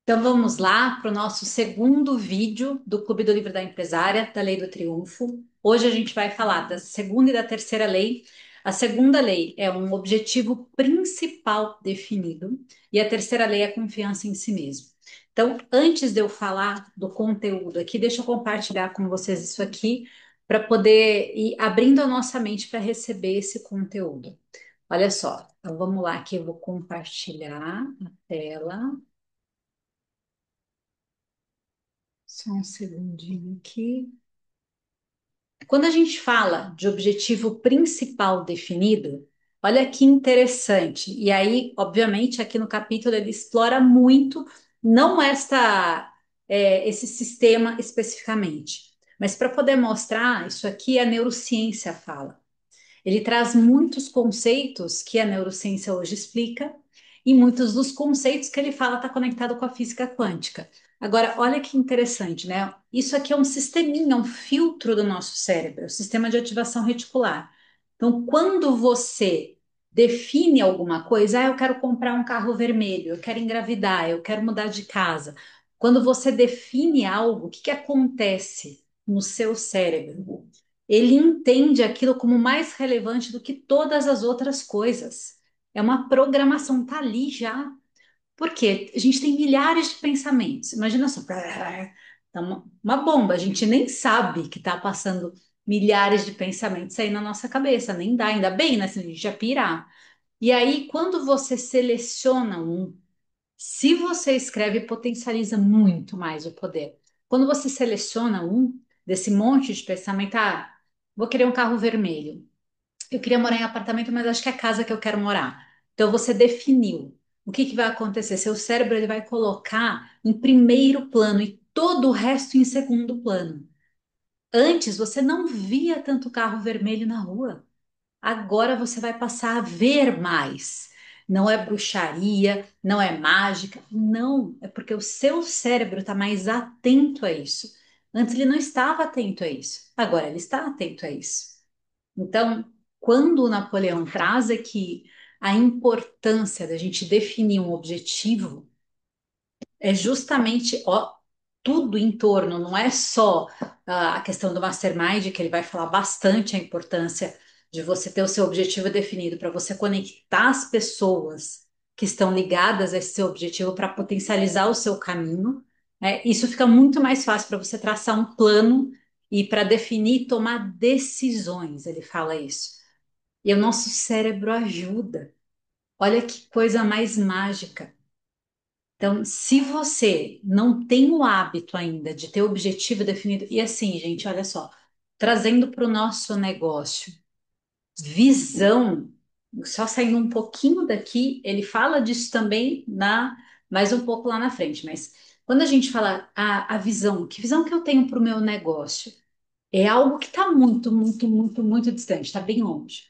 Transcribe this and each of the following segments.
Então vamos lá para o nosso segundo vídeo do Clube do Livro da Empresária, da Lei do Triunfo. Hoje a gente vai falar da segunda e da terceira lei. A segunda lei é um objetivo principal definido e a terceira lei é a confiança em si mesmo. Então, antes de eu falar do conteúdo aqui, deixa eu compartilhar com vocês isso aqui para poder ir abrindo a nossa mente para receber esse conteúdo. Olha só, então vamos lá que eu vou compartilhar a tela. Só um segundinho aqui. Quando a gente fala de objetivo principal definido, olha que interessante. E aí, obviamente, aqui no capítulo ele explora muito, não esse sistema especificamente, mas para poder mostrar isso aqui, a neurociência fala. Ele traz muitos conceitos que a neurociência hoje explica e muitos dos conceitos que ele fala está conectado com a física quântica. Agora, olha que interessante, né? Isso aqui é um sisteminha, um filtro do nosso cérebro, o sistema de ativação reticular. Então, quando você define alguma coisa, eu quero comprar um carro vermelho, eu quero engravidar, eu quero mudar de casa. Quando você define algo, o que que acontece no seu cérebro? Ele entende aquilo como mais relevante do que todas as outras coisas. É uma programação, tá ali já. Por quê? A gente tem milhares de pensamentos. Imagina só, tá uma bomba, a gente nem sabe que está passando milhares de pensamentos aí na nossa cabeça, nem dá, ainda bem, né? Senão a gente ia pirar. E aí, quando você seleciona um, se você escreve, potencializa muito mais o poder. Quando você seleciona um desse monte de pensamento, vou querer um carro vermelho. Eu queria morar em apartamento, mas acho que é a casa que eu quero morar. Então você definiu. O que que vai acontecer? Seu cérebro ele vai colocar em primeiro plano e todo o resto em segundo plano. Antes você não via tanto carro vermelho na rua. Agora você vai passar a ver mais. Não é bruxaria, não é mágica, não, é porque o seu cérebro está mais atento a isso. Antes ele não estava atento a isso, agora ele está atento a isso. Então, quando o Napoleão traz aqui a importância da gente definir um objetivo, é justamente tudo em torno, não é só a questão do mastermind, que ele vai falar bastante a importância de você ter o seu objetivo definido para você conectar as pessoas que estão ligadas a esse seu objetivo para potencializar o seu caminho. Né? Isso fica muito mais fácil para você traçar um plano e para definir e tomar decisões. Ele fala isso. E o nosso cérebro ajuda. Olha que coisa mais mágica. Então, se você não tem o hábito ainda de ter objetivo definido, e assim, gente, olha só, trazendo para o nosso negócio, visão, só saindo um pouquinho daqui, ele fala disso também mais um pouco lá na frente, mas quando a gente fala a visão, que visão que eu tenho para o meu negócio? É algo que está muito, muito, muito, muito distante, está bem longe.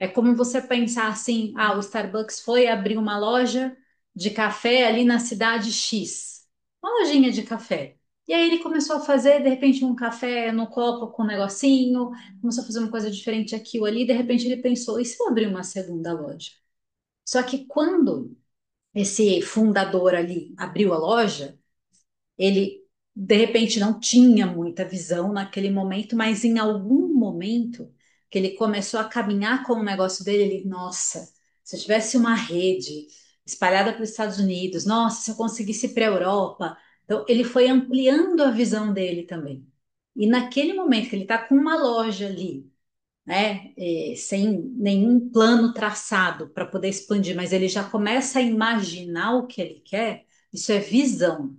É como você pensar assim: o Starbucks foi abrir uma loja de café ali na cidade X, uma lojinha de café. E aí ele começou a fazer, de repente, um café no copo com um negocinho, começou a fazer uma coisa diferente aqui ou ali, de repente ele pensou: e se eu abrir uma segunda loja? Só que quando esse fundador ali abriu a loja, ele de repente não tinha muita visão naquele momento, mas em algum momento que ele começou a caminhar com o negócio dele, ele, nossa, se eu tivesse uma rede espalhada para os Estados Unidos, nossa, se eu conseguisse ir para a Europa. Então, ele foi ampliando a visão dele também. E naquele momento que ele está com uma loja ali, né, sem nenhum plano traçado para poder expandir, mas ele já começa a imaginar o que ele quer, isso é visão.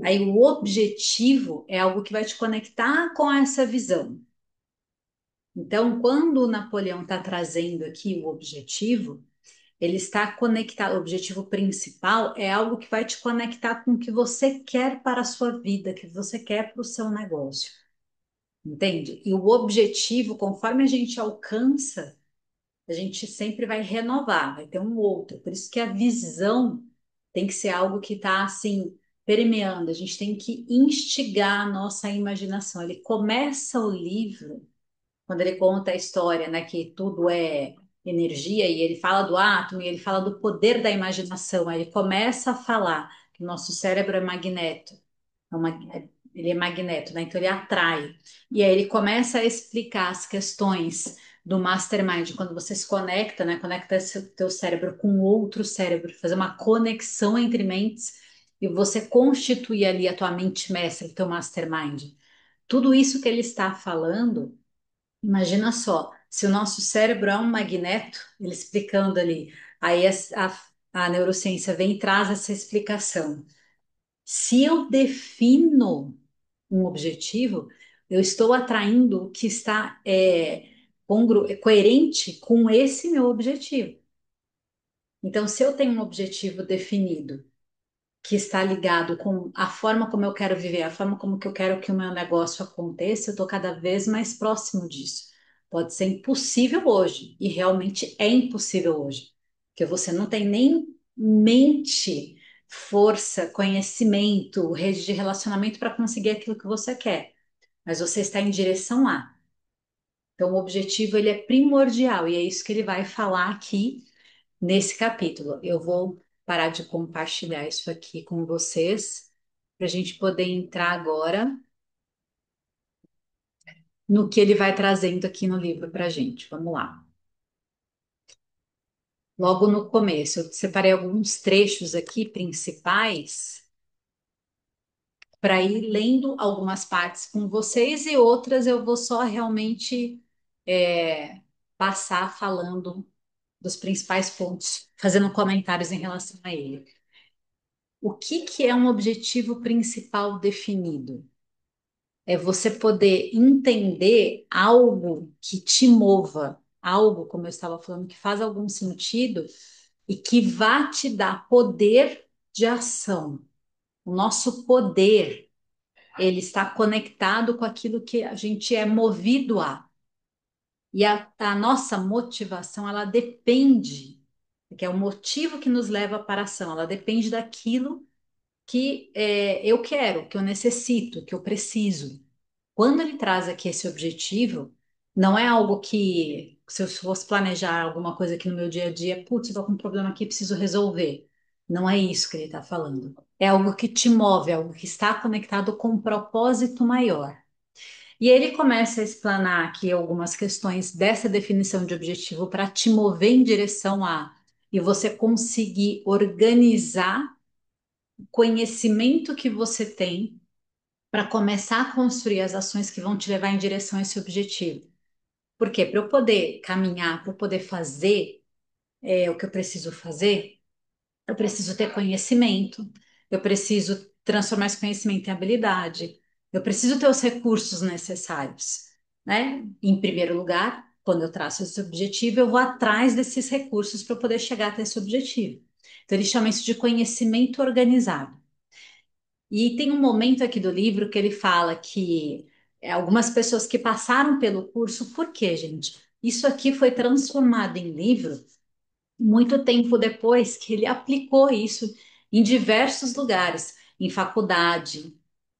Aí o objetivo é algo que vai te conectar com essa visão. Então, quando o Napoleão está trazendo aqui o objetivo, ele está conectado. O objetivo principal é algo que vai te conectar com o que você quer para a sua vida, que você quer para o seu negócio. Entende? E o objetivo, conforme a gente alcança, a gente sempre vai renovar, vai ter um outro. Por isso que a visão tem que ser algo que está assim permeando. A gente tem que instigar a nossa imaginação. Ele começa o livro quando ele conta a história, né, que tudo é energia e ele fala do átomo e ele fala do poder da imaginação. Aí ele começa a falar que o nosso cérebro é magneto, ele é magneto, né? Então ele atrai. E aí ele começa a explicar as questões do mastermind, quando você se conecta, né? Conecta seu teu cérebro com outro cérebro, fazer uma conexão entre mentes e você constituir ali a tua mente mestra, o teu mastermind. Tudo isso que ele está falando, imagina só, se o nosso cérebro é um magneto, ele explicando ali, aí a neurociência vem e traz essa explicação. Se eu defino um objetivo, eu estou atraindo o que está coerente com esse meu objetivo. Então, se eu tenho um objetivo definido, que está ligado com a forma como eu quero viver, a forma como que eu quero que o meu negócio aconteça, eu estou cada vez mais próximo disso. Pode ser impossível hoje, e realmente é impossível hoje, porque você não tem nem mente, força, conhecimento, rede de relacionamento para conseguir aquilo que você quer, mas você está em direção a. Então, o objetivo ele é primordial e é isso que ele vai falar aqui nesse capítulo. Eu vou parar de compartilhar isso aqui com vocês para a gente poder entrar agora no que ele vai trazendo aqui no livro para a gente. Vamos lá. Logo no começo, eu separei alguns trechos aqui principais para ir lendo algumas partes com vocês e outras eu vou só realmente passar falando dos principais pontos, fazendo comentários em relação a ele. O que que é um objetivo principal definido? É você poder entender algo que te mova, algo, como eu estava falando, que faz algum sentido e que vá te dar poder de ação. O nosso poder, ele está conectado com aquilo que a gente é movido a. E a nossa motivação, ela depende, que é o motivo que nos leva para a ação, ela depende daquilo que eu quero, que eu necessito, que eu preciso. Quando ele traz aqui esse objetivo, não é algo que, se eu fosse planejar alguma coisa aqui no meu dia a dia, putz, estou com um problema aqui, preciso resolver. Não é isso que ele está falando. É algo que te move, é algo que está conectado com um propósito maior. E ele começa a explanar aqui algumas questões dessa definição de objetivo para te mover em direção a, e você conseguir organizar o conhecimento que você tem para começar a construir as ações que vão te levar em direção a esse objetivo. Por quê? Para eu poder caminhar, para eu poder fazer o que eu preciso fazer, eu preciso ter conhecimento, eu preciso transformar esse conhecimento em habilidade, eu preciso ter os recursos necessários, né? Em primeiro lugar, quando eu traço esse objetivo, eu vou atrás desses recursos para eu poder chegar até esse objetivo. Então, ele chama isso de conhecimento organizado. E tem um momento aqui do livro que ele fala que algumas pessoas que passaram pelo curso, por quê, gente? Isso aqui foi transformado em livro muito tempo depois que ele aplicou isso em diversos lugares, em faculdade,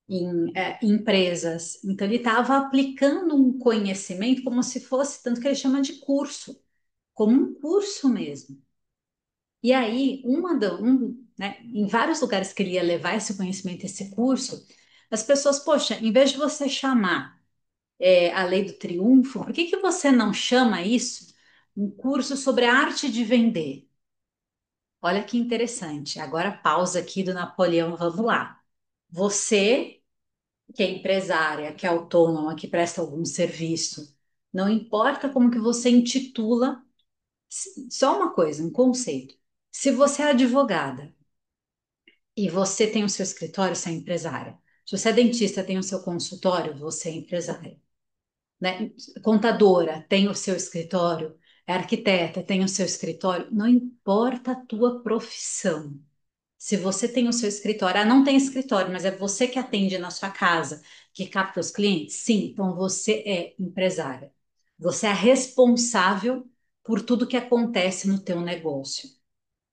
em empresas. Então, ele estava aplicando um conhecimento como se fosse, tanto que ele chama de curso, como um curso mesmo. E aí, né, em vários lugares que ele ia levar esse conhecimento, esse curso, as pessoas, poxa, em vez de você chamar a lei do triunfo, por que que você não chama isso um curso sobre a arte de vender? Olha que interessante. Agora, pausa aqui do Napoleão, vamos lá. Você, que é empresária, que é autônoma, que presta algum serviço, não importa como que você intitula, só uma coisa, um conceito. Se você é advogada, e você tem o seu escritório, você é empresária. Se você é dentista, tem o seu consultório, você é empresária. Né? Contadora, tem o seu escritório. É arquiteta, tem o seu escritório. Não importa a tua profissão. Se você tem o seu escritório, não tem escritório, mas é você que atende na sua casa, que capta os clientes, sim, então você é empresária. Você é responsável por tudo que acontece no teu negócio.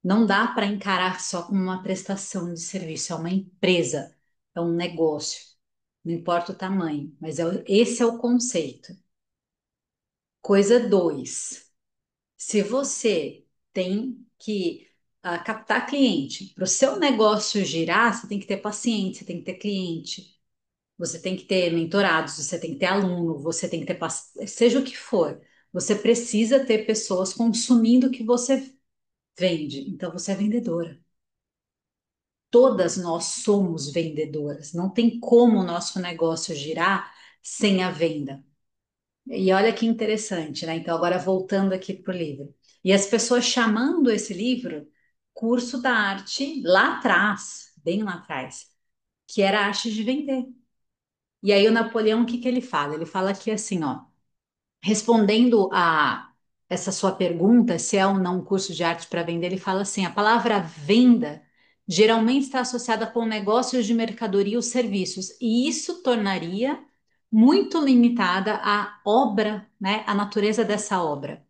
Não dá para encarar só como uma prestação de serviço, é uma empresa, é um negócio. Não importa o tamanho, mas esse é o conceito. Coisa dois, se você tem que captar cliente. Para o seu negócio girar, você tem que ter paciente, você tem que ter cliente, você tem que ter mentorados, você tem que ter aluno, você tem que ter, seja o que for, você precisa ter pessoas consumindo o que você vende. Então, você é vendedora. Todas nós somos vendedoras. Não tem como o nosso negócio girar sem a venda. E olha que interessante, né? Então, agora voltando aqui para o livro. E as pessoas chamando esse livro curso da arte lá atrás, bem lá atrás, que era a arte de vender. E aí o Napoleão, o que que ele fala? Ele fala que assim, ó, respondendo a essa sua pergunta, se é ou não um curso de arte para vender, ele fala assim: a palavra venda geralmente está associada com negócios de mercadoria ou serviços, e isso tornaria muito limitada a obra, né, a natureza dessa obra.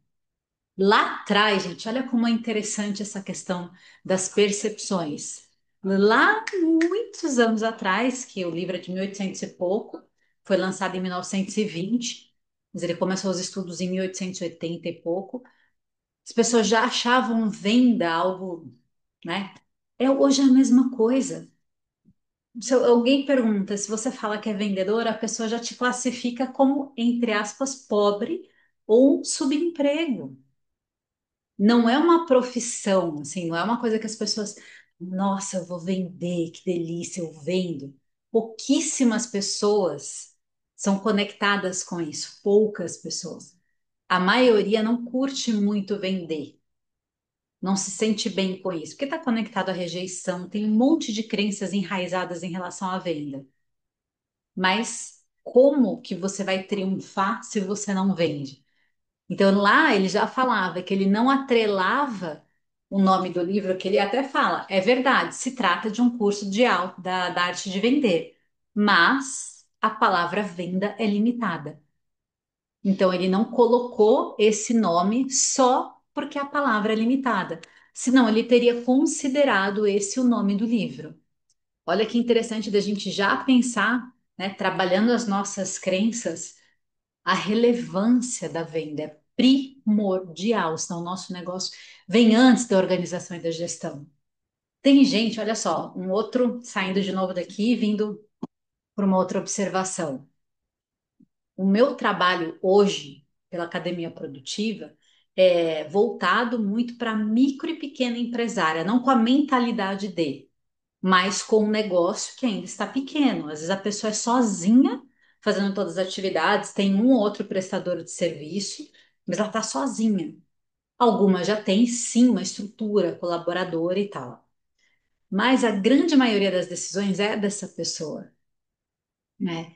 Lá atrás, gente, olha como é interessante essa questão das percepções. Lá, muitos anos atrás, que o livro é de 1800 e pouco, foi lançado em 1920, mas ele começou os estudos em 1880 e pouco. As pessoas já achavam venda algo, né? Hoje é a mesma coisa. Se alguém pergunta se você fala que é vendedor, a pessoa já te classifica como, entre aspas, pobre ou subemprego. Não é uma profissão, assim, não é uma coisa que as pessoas, nossa, eu vou vender, que delícia, eu vendo. Pouquíssimas pessoas são conectadas com isso, poucas pessoas. A maioria não curte muito vender, não se sente bem com isso, porque está conectado à rejeição, tem um monte de crenças enraizadas em relação à venda. Mas como que você vai triunfar se você não vende? Então lá ele já falava que ele não atrelava o nome do livro, que ele até fala, é verdade, se trata de um curso da arte de vender, mas a palavra venda é limitada. Então ele não colocou esse nome só porque a palavra é limitada, senão ele teria considerado esse o nome do livro. Olha que interessante da gente já pensar, né, trabalhando as nossas crenças a relevância da venda é primordial, senão o nosso negócio vem antes da organização e da gestão. Tem gente, olha só, um outro saindo de novo daqui, vindo por uma outra observação. O meu trabalho hoje pela academia produtiva é voltado muito para micro e pequena empresária, não com a mentalidade de mas com um negócio que ainda está pequeno. Às vezes a pessoa é sozinha fazendo todas as atividades, tem um ou outro prestador de serviço, mas ela está sozinha. Algumas já tem sim uma estrutura colaboradora e tal, mas a grande maioria das decisões é dessa pessoa, né?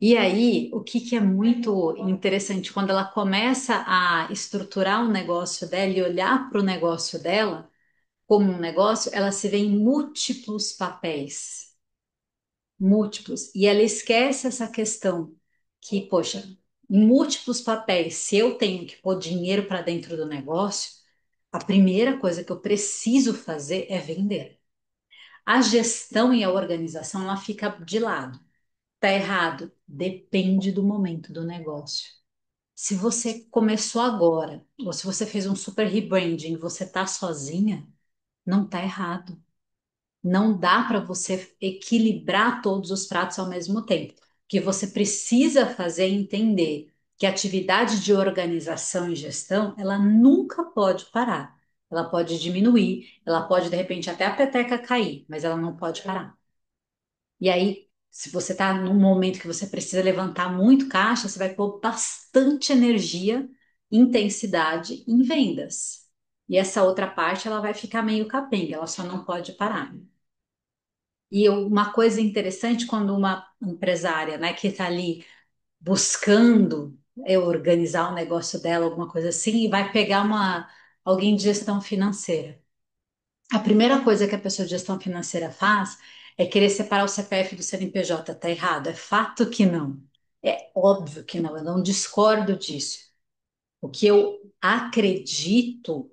E aí, o que que é muito interessante, quando ela começa a estruturar o negócio dela e olhar para o negócio dela como um negócio, ela se vê em múltiplos papéis. Múltiplos. E ela esquece essa questão que, poxa, em múltiplos papéis, se eu tenho que pôr dinheiro para dentro do negócio, a primeira coisa que eu preciso fazer é vender. A gestão e a organização, ela fica de lado. Tá errado? Depende do momento do negócio. Se você começou agora, ou se você fez um super rebranding, e você tá sozinha, não tá errado. Não dá para você equilibrar todos os pratos ao mesmo tempo. O que você precisa fazer é entender que a atividade de organização e gestão, ela nunca pode parar. Ela pode diminuir, ela pode de repente até a peteca cair, mas ela não pode parar. E aí, se você está num momento que você precisa levantar muito caixa, você vai pôr bastante energia, intensidade em vendas. E essa outra parte, ela vai ficar meio capenga, ela só não pode parar. Uma coisa interessante quando uma empresária, né, que está ali buscando organizar o negócio dela, alguma coisa assim, e vai pegar alguém de gestão financeira. A primeira coisa que a pessoa de gestão financeira faz é querer separar o CPF do CNPJ. Tá errado? É fato que não. É óbvio que não. Eu não discordo disso. O que eu acredito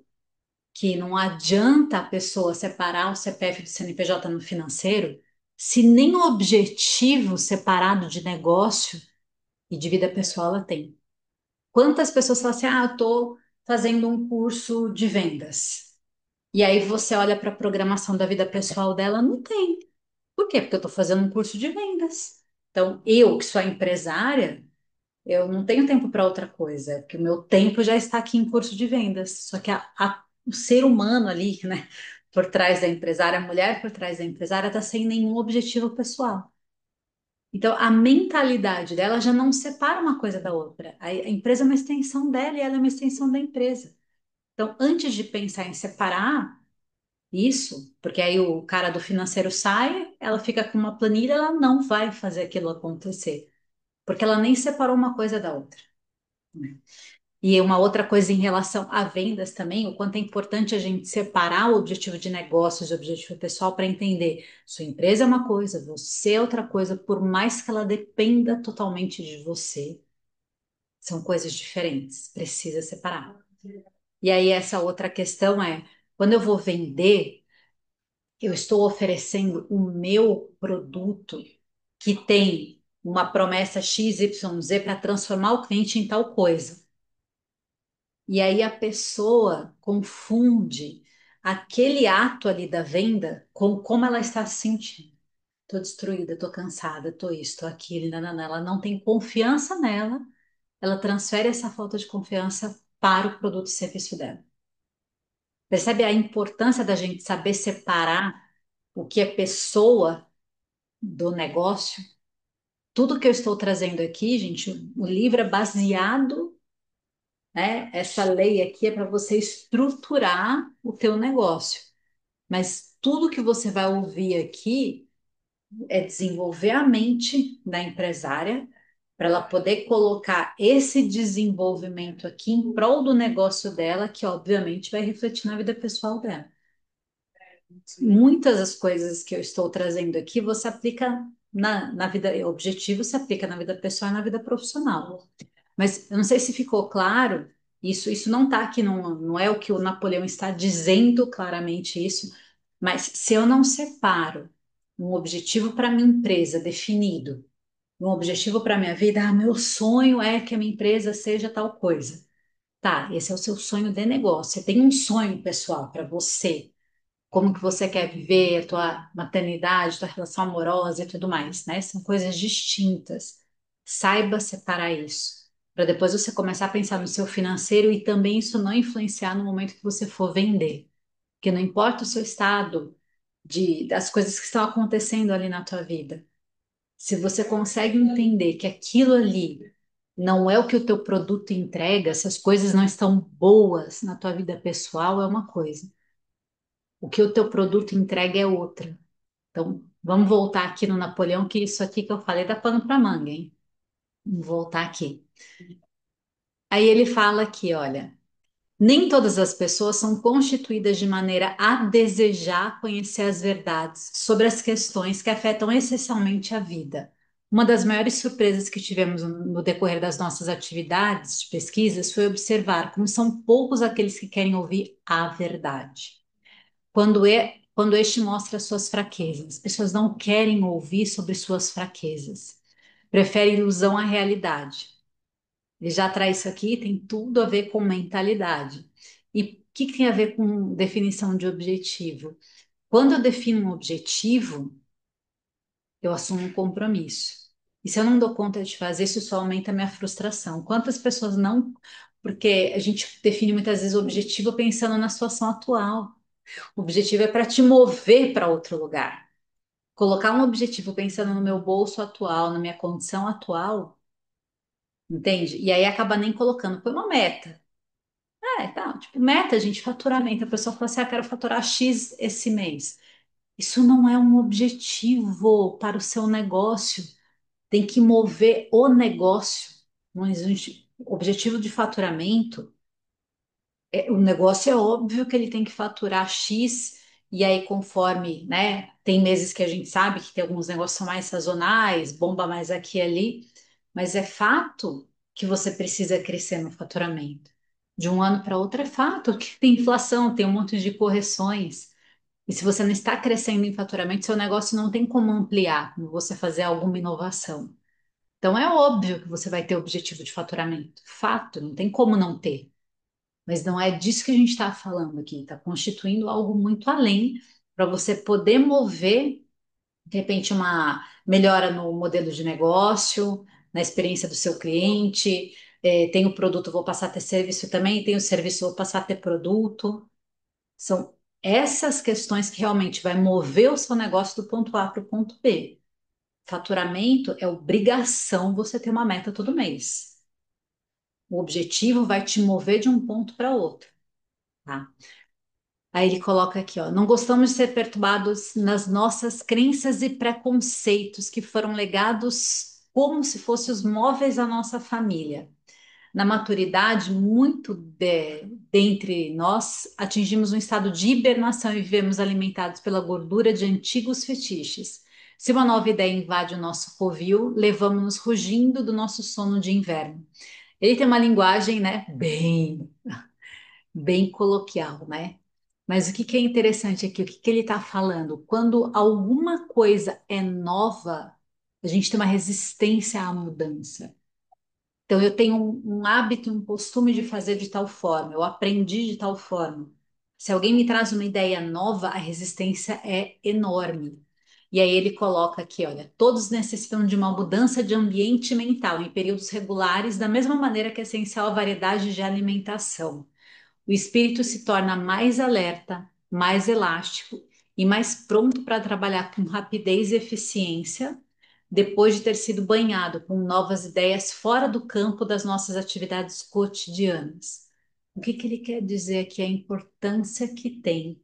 que não adianta a pessoa separar o CPF do CNPJ no financeiro se nem o objetivo separado de negócio e de vida pessoal ela tem. Quantas pessoas falam assim, ah, eu estou fazendo um curso de vendas E aí você olha para a programação da vida pessoal dela, não tem. Por quê? Porque eu estou fazendo um curso de vendas. Então, eu que sou a empresária, eu não tenho tempo para outra coisa, porque o meu tempo já está aqui em curso de vendas. Só que o ser humano ali, né, por trás da empresária, a mulher por trás da empresária, está sem nenhum objetivo pessoal. Então, a mentalidade dela já não separa uma coisa da outra. A empresa é uma extensão dela e ela é uma extensão da empresa. Então, antes de pensar em separar isso, porque aí o cara do financeiro sai, ela fica com uma planilha, ela não vai fazer aquilo acontecer, porque ela nem separou uma coisa da outra, né? E uma outra coisa em relação a vendas também, o quanto é importante a gente separar o objetivo de negócios e o objetivo pessoal para entender, sua empresa é uma coisa, você é outra coisa, por mais que ela dependa totalmente de você, são coisas diferentes, precisa separar. E aí essa outra questão é, quando eu vou vender, eu estou oferecendo o meu produto que tem uma promessa XYZ para transformar o cliente em tal coisa. E aí a pessoa confunde aquele ato ali da venda com como ela está se sentindo. Estou destruída, estou cansada, estou isso, estou aquilo, nanana. Ela não tem confiança nela, ela transfere essa falta de confiança para o produto e serviço dela. Percebe a importância da gente saber separar o que é pessoa do negócio? Tudo que eu estou trazendo aqui, gente, o livro é baseado, né? Essa lei aqui é para você estruturar o teu negócio. Mas tudo que você vai ouvir aqui é desenvolver a mente da empresária para ela poder colocar esse desenvolvimento aqui em prol do negócio dela, que obviamente vai refletir na vida pessoal dela. Muitas das coisas que eu estou trazendo aqui você aplica na vida, objetivo se aplica na vida pessoal e na vida profissional. Mas eu não sei se ficou claro, isso não está aqui, não é o que o Napoleão está dizendo claramente isso, mas se eu não separo um objetivo para minha empresa definido, um objetivo para minha vida, meu sonho é que a minha empresa seja tal coisa. Tá, esse é o seu sonho de negócio. Você tem um sonho pessoal para você, como que você quer viver a tua maternidade, tua relação amorosa e tudo mais, né? São coisas distintas. Saiba separar isso, para depois você começar a pensar no seu financeiro e também isso não influenciar no momento que você for vender. Porque não importa o seu estado das coisas que estão acontecendo ali na tua vida. Se você consegue entender que aquilo ali não é o que o teu produto entrega, se as coisas não estão boas na tua vida pessoal, é uma coisa. O que o teu produto entrega é outra. Então, vamos voltar aqui no Napoleão, que isso aqui que eu falei dá pano para manga, hein? Vamos voltar aqui. Aí ele fala aqui, olha, nem todas as pessoas são constituídas de maneira a desejar conhecer as verdades sobre as questões que afetam essencialmente a vida. Uma das maiores surpresas que tivemos no decorrer das nossas atividades de pesquisas foi observar como são poucos aqueles que querem ouvir a verdade. Quando este mostra suas fraquezas. As pessoas não querem ouvir sobre suas fraquezas. Preferem ilusão à realidade. Ele já traz isso aqui, tem tudo a ver com mentalidade. E o que que tem a ver com definição de objetivo? Quando eu defino um objetivo, eu assumo um compromisso. E se eu não dou conta de fazer, isso só aumenta a minha frustração. Quantas pessoas não. Porque a gente define muitas vezes o objetivo pensando na situação atual. O objetivo é para te mover para outro lugar. Colocar um objetivo pensando no meu bolso atual, na minha condição atual, entende? E aí acaba nem colocando, põe uma meta. É, tá, tipo, meta, gente, faturamento. A pessoa fala assim, quero faturar X esse mês. Isso não é um objetivo para o seu negócio. Tem que mover o negócio. Não existe objetivo de faturamento. O negócio é óbvio que ele tem que faturar X, e aí, conforme, né, tem meses que a gente sabe que tem alguns negócios que são mais sazonais, bomba mais aqui e ali, mas é fato que você precisa crescer no faturamento. De um ano para outro é fato que tem inflação, tem um monte de correções. E se você não está crescendo em faturamento, seu negócio não tem como ampliar, como você fazer alguma inovação. Então é óbvio que você vai ter objetivo de faturamento. Fato, não tem como não ter. Mas não é disso que a gente está falando aqui, está constituindo algo muito além para você poder mover, de repente, uma melhora no modelo de negócio, na experiência do seu cliente. Tem o produto, vou passar a ter serviço também, tem o serviço, vou passar a ter produto. São essas questões que realmente vai mover o seu negócio do ponto A para o ponto B. Faturamento é obrigação você ter uma meta todo mês. O objetivo vai te mover de um ponto para outro, tá? Aí ele coloca aqui, ó, não gostamos de ser perturbados nas nossas crenças e preconceitos que foram legados como se fossem os móveis da nossa família. Na maturidade, dentre nós atingimos um estado de hibernação e vivemos alimentados pela gordura de antigos fetiches. Se uma nova ideia invade o nosso covil, levamos-nos rugindo do nosso sono de inverno. Ele tem uma linguagem, né, bem coloquial, né? Mas o que que é interessante aqui? O que que ele está falando? Quando alguma coisa é nova, a gente tem uma resistência à mudança. Então, eu tenho um hábito, um costume de fazer de tal forma, eu aprendi de tal forma. Se alguém me traz uma ideia nova, a resistência é enorme. E aí ele coloca aqui, olha, todos necessitam de uma mudança de ambiente mental em períodos regulares, da mesma maneira que é essencial a variedade de alimentação. O espírito se torna mais alerta, mais elástico e mais pronto para trabalhar com rapidez e eficiência depois de ter sido banhado com novas ideias fora do campo das nossas atividades cotidianas. O que que ele quer dizer aqui? A importância que tem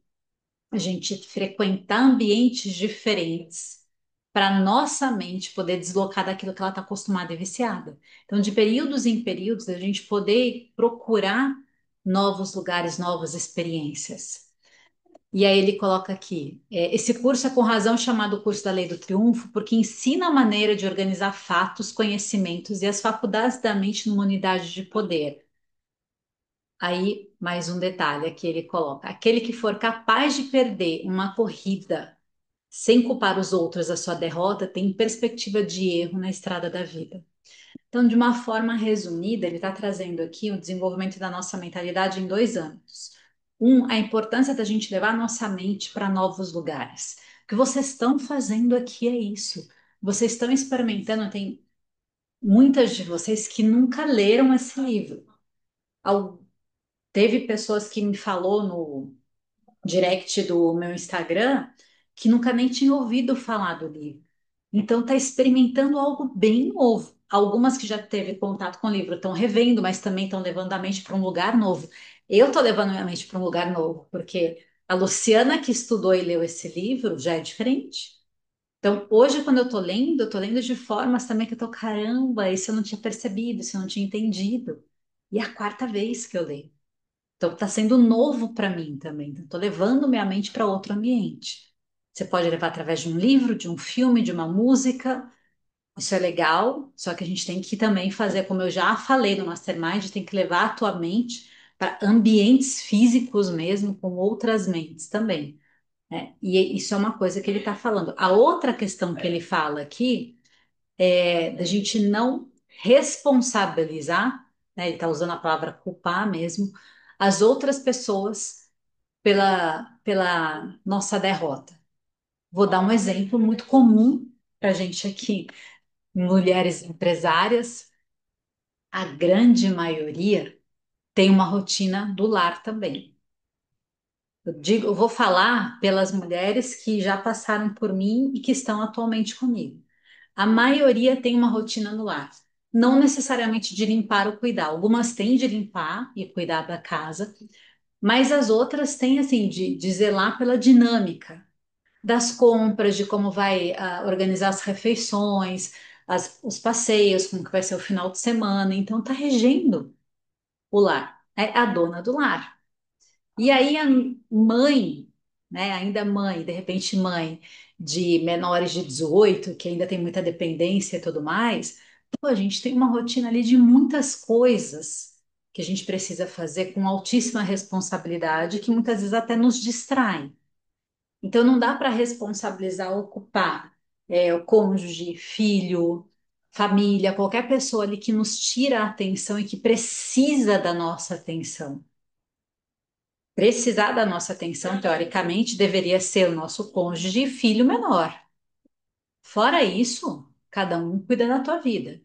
a gente frequentar ambientes diferentes para nossa mente poder deslocar daquilo que ela está acostumada e viciada. Então, de períodos em períodos, a gente poder procurar novos lugares, novas experiências. E aí ele coloca aqui, esse curso é com razão chamado curso da Lei do Triunfo, porque ensina a maneira de organizar fatos, conhecimentos e as faculdades da mente numa unidade de poder. Aí, mais um detalhe aqui ele coloca, aquele que for capaz de perder uma corrida sem culpar os outros da sua derrota tem perspectiva de erro na estrada da vida. Então, de uma forma resumida, ele está trazendo aqui o desenvolvimento da nossa mentalidade em 2 âmbitos. Um, a importância da gente levar a nossa mente para novos lugares. O que vocês estão fazendo aqui é isso. Vocês estão experimentando, tem muitas de vocês que nunca leram esse livro. Teve pessoas que me falou no direct do meu Instagram que nunca nem tinha ouvido falar do livro. Então está experimentando algo bem novo. Algumas que já teve contato com o livro estão revendo, mas também estão levando a mente para um lugar novo. Eu estou levando minha mente para um lugar novo, porque a Luciana que estudou e leu esse livro já é diferente. Então, hoje, quando eu estou lendo de formas também que eu estou, caramba, isso eu não tinha percebido, isso eu não tinha entendido. E é a quarta vez que eu leio. Então, está sendo novo para mim também. Estou levando minha mente para outro ambiente. Você pode levar através de um livro, de um filme, de uma música. Isso é legal, só que a gente tem que também fazer, como eu já falei no Mastermind, tem que levar a tua mente para ambientes físicos mesmo, com outras mentes também, né? E isso é uma coisa que ele está falando. A outra questão que ele fala aqui é da gente não responsabilizar, né? Ele está usando a palavra culpar mesmo, as outras pessoas pela nossa derrota. Vou dar um exemplo muito comum para a gente aqui, mulheres empresárias, a grande maioria tem uma rotina do lar também. Eu vou falar pelas mulheres que já passaram por mim e que estão atualmente comigo. A maioria tem uma rotina no lar. Não necessariamente de limpar ou cuidar. Algumas têm de limpar e cuidar da casa, mas as outras têm assim de zelar pela dinâmica das compras, de como vai organizar as refeições, os passeios, como que vai ser o final de semana. Então, está regendo o lar, é a dona do lar. E aí a mãe, né, ainda mãe, de repente mãe de menores de 18 que ainda tem muita dependência e tudo mais, pô, a gente tem uma rotina ali de muitas coisas que a gente precisa fazer com altíssima responsabilidade, que muitas vezes até nos distrai. Então não dá para responsabilizar ou culpar o cônjuge, filho, família, qualquer pessoa ali que nos tira a atenção e que precisa da nossa atenção. Precisar da nossa atenção, teoricamente, deveria ser o nosso cônjuge e filho menor. Fora isso, cada um cuida da tua vida.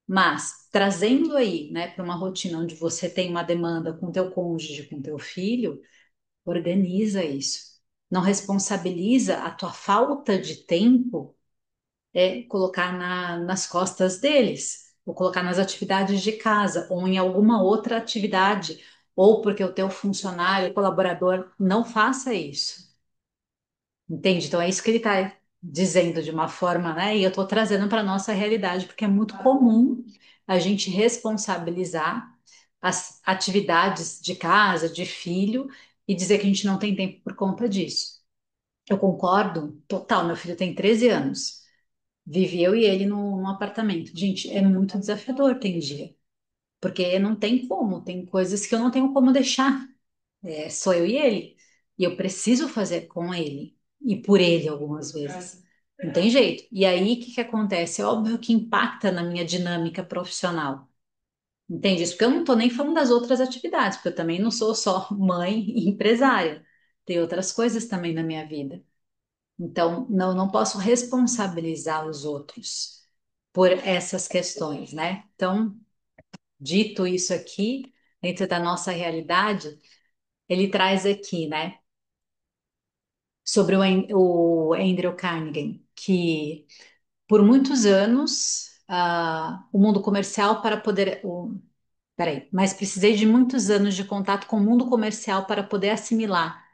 Mas trazendo aí, né, para uma rotina onde você tem uma demanda com teu cônjuge, com teu filho, organiza isso. Não responsabiliza a tua falta de tempo colocar nas costas deles, ou colocar nas atividades de casa, ou em alguma outra atividade, ou porque o teu funcionário, colaborador, não faça isso. Entende? Então é isso que ele está dizendo de uma forma, né? E eu estou trazendo para a nossa realidade, porque é muito comum a gente responsabilizar as atividades de casa, de filho, e dizer que a gente não tem tempo por conta disso. Eu concordo, total. Meu filho tem 13 anos. Vive eu e ele num apartamento. Gente, é muito desafiador, tem dia. Porque não tem como, tem coisas que eu não tenho como deixar. É, sou eu e ele. E eu preciso fazer com ele. E por ele algumas vezes. Não tem jeito. E aí, o que que acontece? É óbvio que impacta na minha dinâmica profissional. Entende isso? Porque eu não estou nem falando das outras atividades, porque eu também não sou só mãe e empresária. Tem outras coisas também na minha vida. Então, não posso responsabilizar os outros por essas questões, né? Então, dito isso aqui, dentro da nossa realidade, ele traz aqui, né, sobre o Andrew Carnegie, que por muitos anos o mundo comercial para poder. Peraí, mas precisei de muitos anos de contato com o mundo comercial para poder assimilar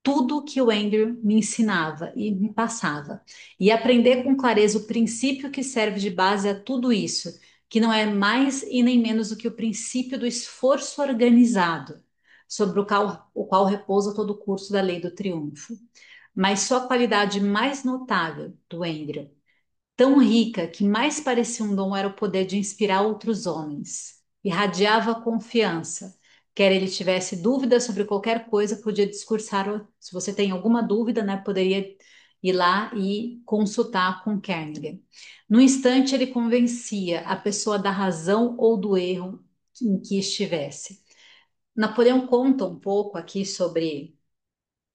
tudo que o Andrew me ensinava e me passava. E aprender com clareza o princípio que serve de base a tudo isso, que não é mais e nem menos do que o princípio do esforço organizado, sobre o qual repousa todo o curso da lei do triunfo. Mas sua qualidade mais notável, do Andrew, tão rica que mais parecia um dom era o poder de inspirar outros homens. Irradiava confiança. Quer ele tivesse dúvida sobre qualquer coisa, podia discursar. Se você tem alguma dúvida, né, poderia ir lá e consultar com Carnegie. No instante, ele convencia a pessoa da razão ou do erro em que estivesse. Napoleão conta um pouco aqui sobre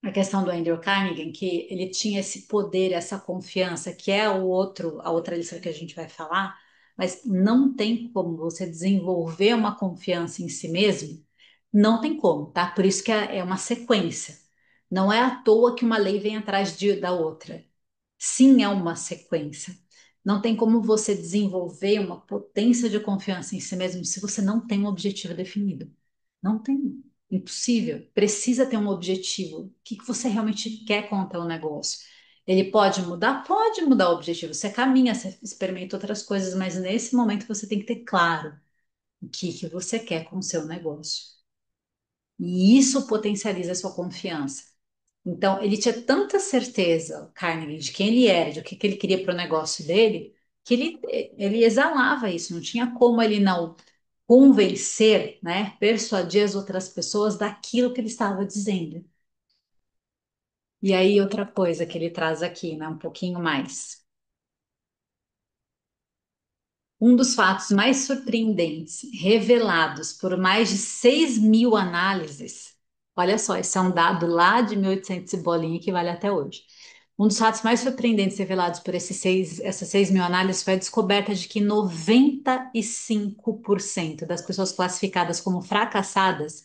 a questão do Andrew Carnegie, que ele tinha esse poder, essa confiança, que é a outra lição que a gente vai falar, mas não tem como você desenvolver uma confiança em si mesmo, não tem como, tá? Por isso que é uma sequência. Não é à toa que uma lei vem atrás da outra. Sim, é uma sequência. Não tem como você desenvolver uma potência de confiança em si mesmo se você não tem um objetivo definido. Não tem. Impossível. Precisa ter um objetivo. O que que você realmente quer com o teu negócio? Ele pode mudar? Pode mudar o objetivo. Você caminha, você experimenta outras coisas, mas nesse momento você tem que ter claro o que que você quer com o seu negócio. E isso potencializa a sua confiança. Então, ele tinha tanta certeza, Carnegie, de quem ele era, de o que que ele queria para o negócio dele, que ele exalava isso, não tinha como ele não convencer, né, persuadir as outras pessoas daquilo que ele estava dizendo. E aí, outra coisa que ele traz aqui, né, um pouquinho mais. Um dos fatos mais surpreendentes, revelados por mais de 6.000 análises, olha só, esse é um dado lá de 1800 e bolinha que vale até hoje. Um dos fatos mais surpreendentes revelados por essas 6.000 análises foi a descoberta de que 95% das pessoas classificadas como fracassadas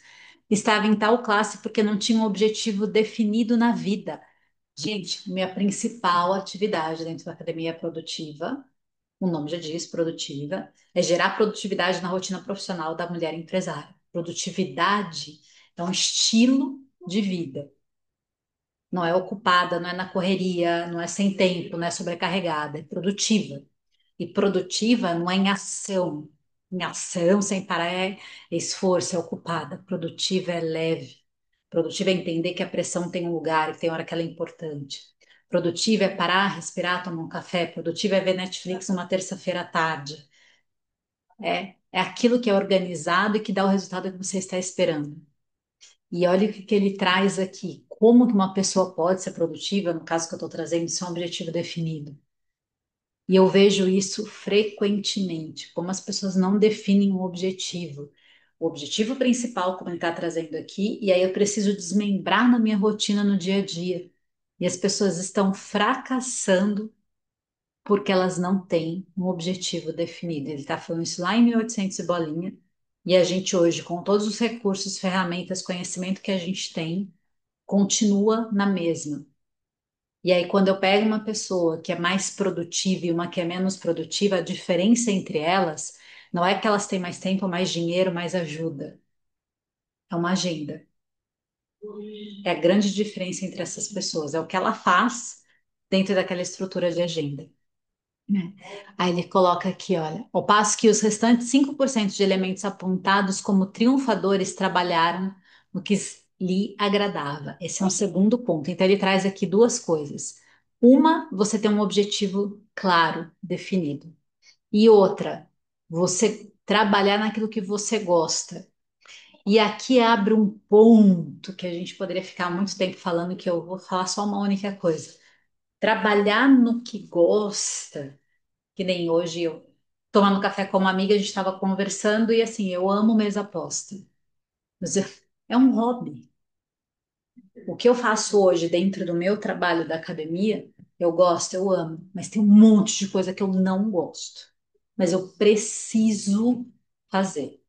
estavam em tal classe porque não tinham um objetivo definido na vida. Gente, minha principal atividade dentro da academia produtiva, o nome já diz, produtiva, é gerar produtividade na rotina profissional da mulher empresária. Produtividade é um estilo de vida. Não é ocupada, não é na correria, não é sem tempo, não é sobrecarregada, é produtiva. E produtiva não é em ação. Em ação, sem parar, é esforço, é ocupada. Produtiva é leve. Produtiva é entender que a pressão tem um lugar e que tem hora que ela é importante. Produtiva é parar, respirar, tomar um café. Produtiva é ver Netflix uma terça-feira à tarde. É aquilo que é organizado e que dá o resultado que você está esperando. E olha o que que ele traz aqui. Como que uma pessoa pode ser produtiva, no caso que eu estou trazendo, sem um objetivo definido. E eu vejo isso frequentemente, como as pessoas não definem um objetivo. o objetivo principal, como ele está trazendo aqui, e aí eu preciso desmembrar na minha rotina no dia a dia. E as pessoas estão fracassando porque elas não têm um objetivo definido. Ele está falando isso lá em 1800 e bolinha, e a gente hoje, com todos os recursos, ferramentas, conhecimento que a gente tem, continua na mesma. E aí, quando eu pego uma pessoa que é mais produtiva e uma que é menos produtiva, a diferença entre elas não é que elas têm mais tempo, mais dinheiro, mais ajuda. É uma agenda. É a grande diferença entre essas pessoas. É o que ela faz dentro daquela estrutura de agenda. Né? Aí ele coloca aqui, olha, ao passo que os restantes 5% de elementos apontados como triunfadores trabalharam no que lhe agradava. Esse é um segundo ponto. Então ele traz aqui duas coisas. Uma, você tem um objetivo claro, definido. E outra, você trabalhar naquilo que você gosta. E aqui abre um ponto que a gente poderia ficar muito tempo falando, que eu vou falar só uma única coisa. Trabalhar no que gosta, que nem hoje eu tomando café com uma amiga, a gente estava conversando e assim, eu amo mesa aposta. Mas é um hobby. O que eu faço hoje dentro do meu trabalho da academia, eu gosto, eu amo, mas tem um monte de coisa que eu não gosto. Mas eu preciso fazer,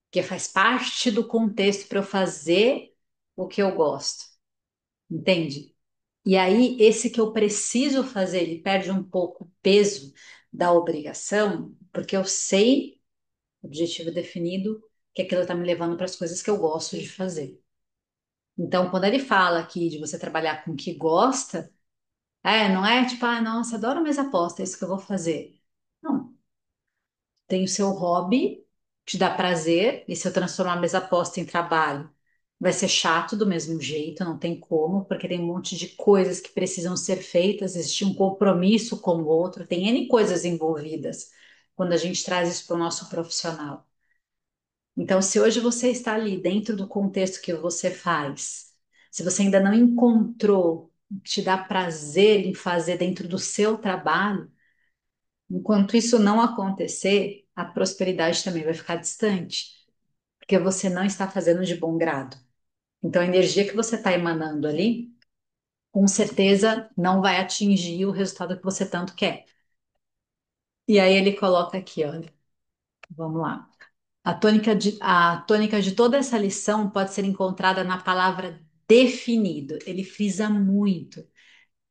porque faz parte do contexto para eu fazer o que eu gosto, entende? E aí, esse que eu preciso fazer, ele perde um pouco o peso da obrigação, porque eu sei, objetivo definido, que aquilo está me levando para as coisas que eu gosto de fazer. Então, quando ele fala aqui de você trabalhar com o que gosta, não é tipo, ah, nossa, adoro mesa aposta, é isso que eu vou fazer. Não, tem o seu hobby, te dá prazer, e se eu transformar a mesa aposta em trabalho, vai ser chato do mesmo jeito, não tem como, porque tem um monte de coisas que precisam ser feitas, existe um compromisso com o outro, tem N coisas envolvidas quando a gente traz isso para o nosso profissional. Então, se hoje você está ali dentro do contexto que você faz, se você ainda não encontrou o que te dá prazer em fazer dentro do seu trabalho, enquanto isso não acontecer, a prosperidade também vai ficar distante, porque você não está fazendo de bom grado. Então, a energia que você está emanando ali, com certeza não vai atingir o resultado que você tanto quer. E aí ele coloca aqui, olha, vamos lá. A tônica de toda essa lição pode ser encontrada na palavra definido. Ele frisa muito.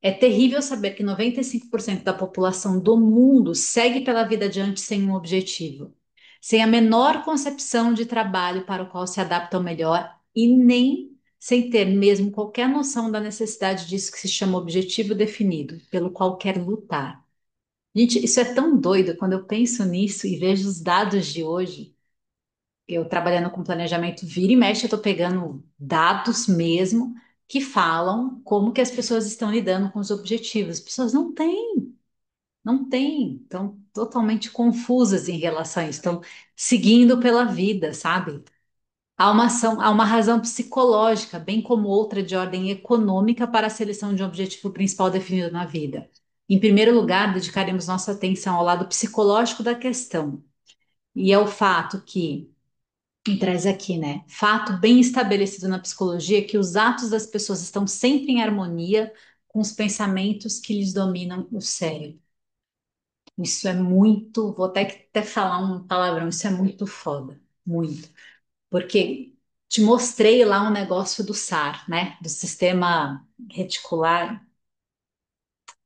É terrível saber que 95% da população do mundo segue pela vida adiante sem um objetivo, sem a menor concepção de trabalho para o qual se adaptam melhor e nem sem ter mesmo qualquer noção da necessidade disso que se chama objetivo definido, pelo qual quer lutar. Gente, isso é tão doido quando eu penso nisso e vejo os dados de hoje. Eu trabalhando com planejamento, vira e mexe, eu estou pegando dados mesmo que falam como que as pessoas estão lidando com os objetivos. As pessoas não têm, estão totalmente confusas em relação a isso, estão seguindo pela vida, sabe? Há uma razão psicológica, bem como outra de ordem econômica para a seleção de um objetivo principal definido na vida. Em primeiro lugar, dedicaremos nossa atenção ao lado psicológico da questão, e é o fato que e traz aqui, né? Fato bem estabelecido na psicologia que os atos das pessoas estão sempre em harmonia com os pensamentos que lhes dominam o cérebro. Isso é muito, vou até falar um palavrão, isso é muito foda, muito. Porque te mostrei lá um negócio do SAR, né? Do sistema reticular,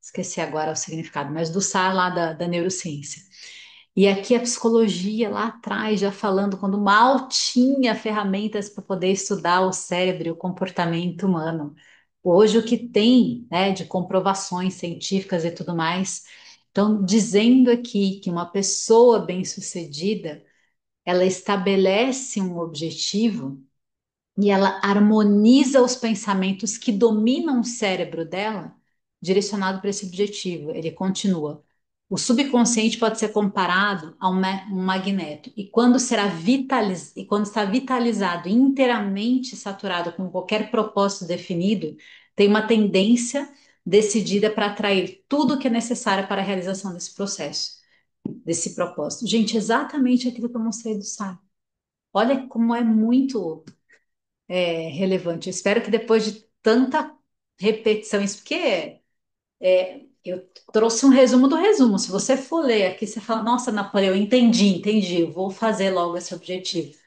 esqueci agora o significado, mas do SAR lá da neurociência. E aqui a psicologia lá atrás, já falando, quando mal tinha ferramentas para poder estudar o cérebro e o comportamento humano. Hoje o que tem, né, de comprovações científicas e tudo mais, estão dizendo aqui que uma pessoa bem-sucedida, ela estabelece um objetivo e ela harmoniza os pensamentos que dominam o cérebro dela, direcionado para esse objetivo. Ele continua. O subconsciente pode ser comparado a um magneto, e e quando está vitalizado, inteiramente saturado com qualquer propósito definido, tem uma tendência decidida para atrair tudo o que é necessário para a realização desse processo, desse propósito. Gente, exatamente aquilo que eu mostrei do SAR. Olha como é muito relevante. Eu espero que depois de tanta repetição, isso porque eu trouxe um resumo do resumo. Se você for ler aqui, você fala, nossa, Napoleão, entendi, eu vou fazer logo esse objetivo.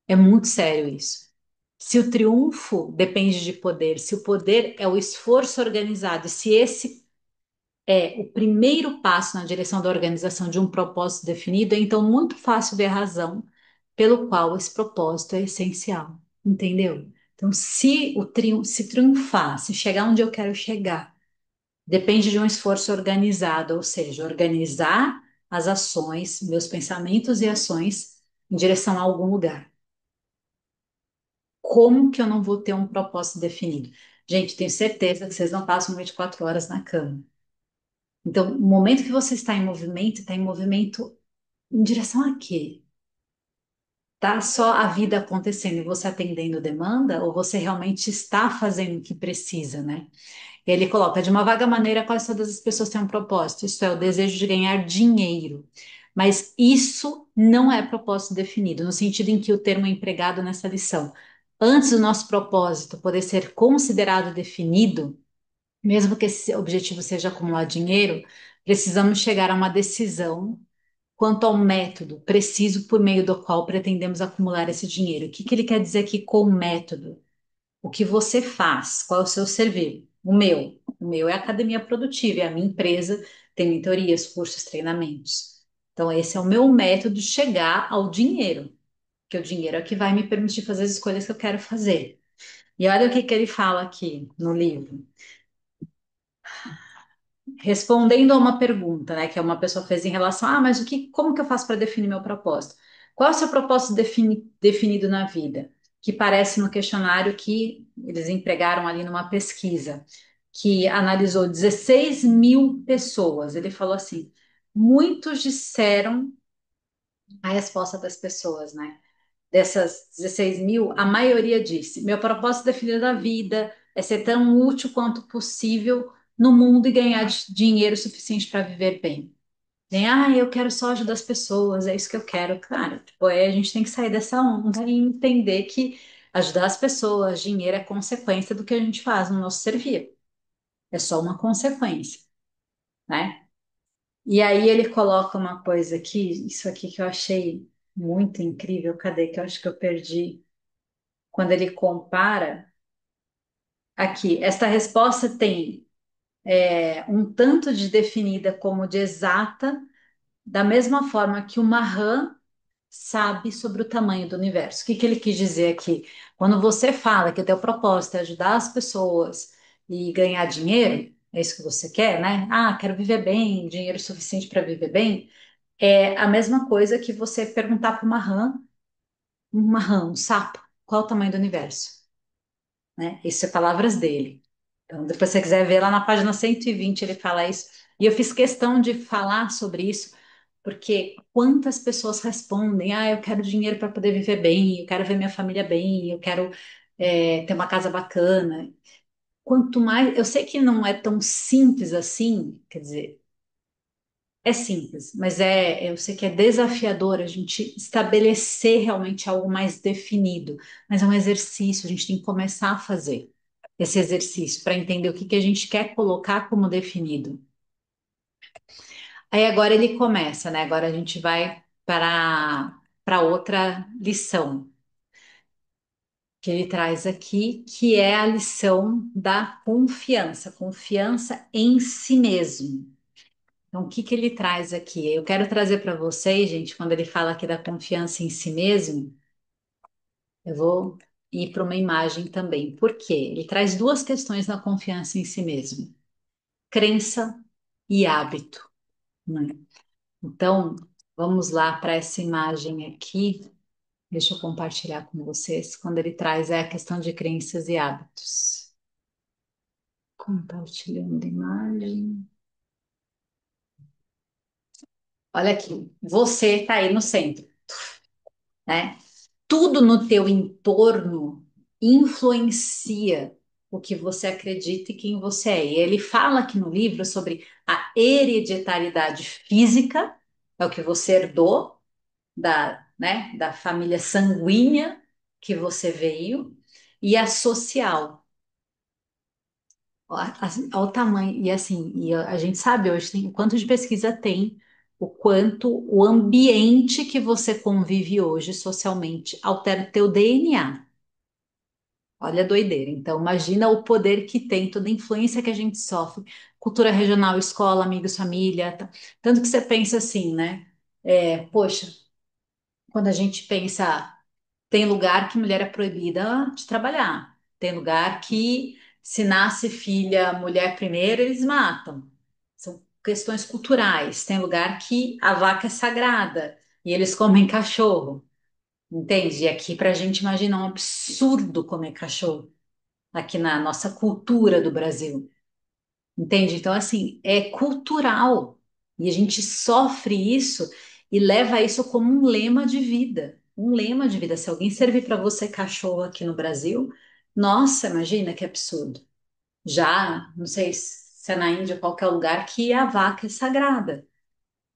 É muito sério isso. Se o triunfo depende de poder, se o poder é o esforço organizado, e se esse é o primeiro passo na direção da organização de um propósito definido, é então muito fácil ver a razão pelo qual esse propósito é essencial, entendeu? Então, se triunfar, se chegar onde eu quero chegar, depende de um esforço organizado, ou seja, organizar as ações, meus pensamentos e ações em direção a algum lugar. Como que eu não vou ter um propósito definido? Gente, tenho certeza que vocês não passam 24 horas na cama. Então, o momento que você está em movimento em direção a quê? Tá só a vida acontecendo e você atendendo demanda, ou você realmente está fazendo o que precisa, né? Ele coloca, de uma vaga maneira, quase todas as pessoas têm um propósito, isto é, o desejo de ganhar dinheiro. Mas isso não é propósito definido, no sentido em que o termo é empregado nessa lição. Antes do nosso propósito poder ser considerado definido, mesmo que esse objetivo seja acumular dinheiro, precisamos chegar a uma decisão quanto ao método preciso por meio do qual pretendemos acumular esse dinheiro. O que que ele quer dizer aqui com método? O que você faz? Qual é o seu serviço? O meu é a academia produtiva, é a minha empresa, tem mentorias, cursos, treinamentos. Então, esse é o meu método de chegar ao dinheiro, que o dinheiro é o que vai me permitir fazer as escolhas que eu quero fazer. E olha o que que ele fala aqui no livro. Respondendo a uma pergunta, né, que uma pessoa fez em relação, mas como que eu faço para definir meu propósito? Qual é o seu propósito definido na vida? Que parece no questionário que eles empregaram ali numa pesquisa, que analisou 16 mil pessoas. Ele falou assim: muitos disseram a resposta das pessoas, né? Dessas 16 mil, a maioria disse: meu propósito definido da vida é ser tão útil quanto possível no mundo e ganhar dinheiro suficiente para viver bem. Nem, eu quero só ajudar as pessoas, é isso que eu quero. Cara, tipo, a gente tem que sair dessa onda e entender que ajudar as pessoas, dinheiro é consequência do que a gente faz no nosso serviço. É só uma consequência, né? E aí ele coloca uma coisa aqui, isso aqui que eu achei muito incrível. Cadê que eu acho que eu perdi? Quando ele compara aqui, esta resposta tem um tanto de definida como de exata, da mesma forma que uma rã sabe sobre o tamanho do universo. O que que ele quis dizer aqui? Quando você fala que o teu propósito é ajudar as pessoas e ganhar dinheiro, é isso que você quer, né? Quero viver bem, dinheiro suficiente para viver bem. É a mesma coisa que você perguntar para uma rã, um sapo, qual é o tamanho do universo, né? Isso é palavras dele. Então, depois, se você quiser ver lá na página 120, ele fala isso. E eu fiz questão de falar sobre isso, porque quantas pessoas respondem: eu quero dinheiro para poder viver bem, eu quero ver minha família bem, eu quero ter uma casa bacana. Quanto mais, eu sei que não é tão simples assim, quer dizer, é simples, mas eu sei que é desafiador a gente estabelecer realmente algo mais definido, mas é um exercício, a gente tem que começar a fazer esse exercício para entender o que que a gente quer colocar como definido. Aí agora ele começa, né? Agora a gente vai para outra lição que ele traz aqui, que é a lição da confiança, confiança em si mesmo. Então, o que que ele traz aqui? Eu quero trazer para vocês, gente, quando ele fala aqui da confiança em si mesmo, eu vou ir para uma imagem também. Por quê? Ele traz duas questões na confiança em si mesmo: crença e hábito, né? Então, vamos lá para essa imagem aqui. Deixa eu compartilhar com vocês. Quando ele traz a questão de crenças e hábitos. Compartilhando a imagem. Olha aqui, você está aí no centro, né? Tudo no teu entorno influencia o que você acredita e quem você é. E ele fala aqui no livro sobre a hereditariedade física, é o que você herdou né, da família sanguínea que você veio e a social. Ao tamanho, e assim, a gente sabe hoje o quanto de pesquisa tem, o quanto o ambiente que você convive hoje socialmente altera teu DNA. Olha a doideira. Então, imagina o poder que tem, toda a influência que a gente sofre, cultura regional, escola, amigos, família. Tanto que você pensa assim, né? Poxa, quando a gente pensa. Tem lugar que mulher é proibida de trabalhar. Tem lugar que, se nasce filha, mulher primeiro, eles matam. São questões culturais. Tem lugar que a vaca é sagrada e eles comem cachorro. Entende? E aqui, para a gente imaginar um absurdo comer cachorro, aqui na nossa cultura do Brasil. Entende? Então, assim, é cultural. E a gente sofre isso e leva isso como um lema de vida. Um lema de vida. Se alguém servir para você cachorro aqui no Brasil, nossa, imagina que absurdo. Já, não sei se é na Índia ou qualquer lugar, que a vaca é sagrada.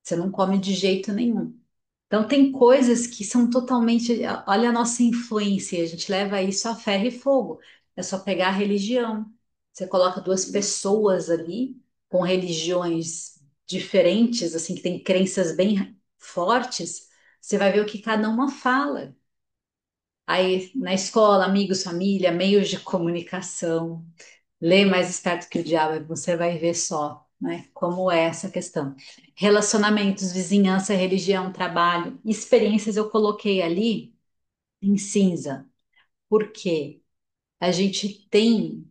Você não come de jeito nenhum. Então, tem coisas que são totalmente. Olha a nossa influência, a gente leva isso a ferro e fogo. É só pegar a religião. Você coloca duas pessoas ali com religiões diferentes, assim, que têm crenças bem fortes, você vai ver o que cada uma fala. Aí, na escola, amigos, família, meios de comunicação. Lê Mais Esperto que o Diabo, você vai ver só, né, como é essa questão. Relacionamentos, vizinhança, religião, trabalho, experiências eu coloquei ali em cinza, porque a gente tem,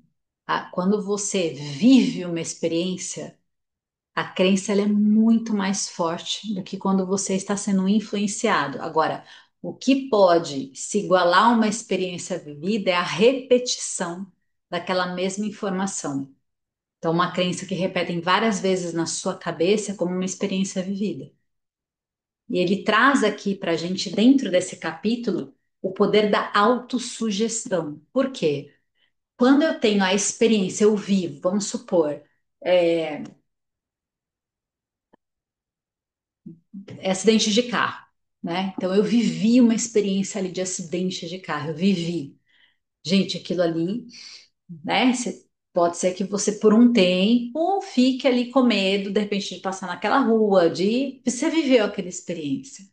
quando você vive uma experiência, a crença ela é muito mais forte do que quando você está sendo influenciado. Agora, o que pode se igualar a uma experiência vivida é a repetição daquela mesma informação. Então, uma crença que repetem várias vezes na sua cabeça como uma experiência vivida. E ele traz aqui para a gente, dentro desse capítulo, o poder da autossugestão. Por quê? Quando eu tenho a experiência, eu vivo, vamos supor, é, acidente de carro, né? Então, eu vivi uma experiência ali de acidente de carro, eu vivi. Gente, aquilo ali, né? Pode ser que você, por um tempo, fique ali com medo, de repente, de passar naquela rua, de você viveu aquela experiência.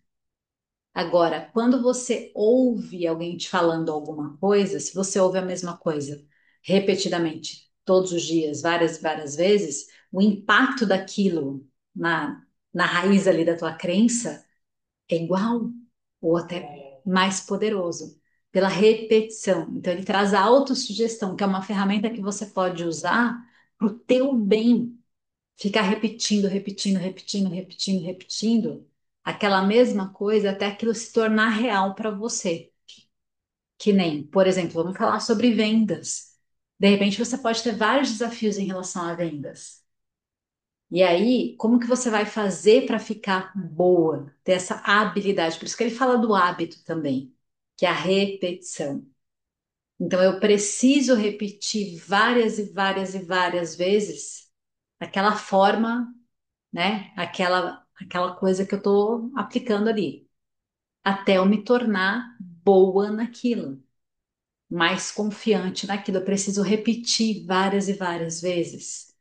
Agora, quando você ouve alguém te falando alguma coisa, se você ouve a mesma coisa repetidamente, todos os dias, várias e várias vezes, o impacto daquilo na raiz ali da tua crença é igual ou até mais poderoso pela repetição. Então, ele traz a autossugestão, que é uma ferramenta que você pode usar para o teu bem. Ficar repetindo, repetindo, repetindo, repetindo, repetindo aquela mesma coisa até aquilo se tornar real para você. Que nem, por exemplo, vamos falar sobre vendas. De repente, você pode ter vários desafios em relação a vendas. E aí, como que você vai fazer para ficar boa, ter essa habilidade? Por isso que ele fala do hábito também, que é a repetição. Então, eu preciso repetir várias e várias e várias vezes aquela forma, né? Aquela coisa que eu estou aplicando ali, até eu me tornar boa naquilo, mais confiante naquilo. Eu preciso repetir várias e várias vezes.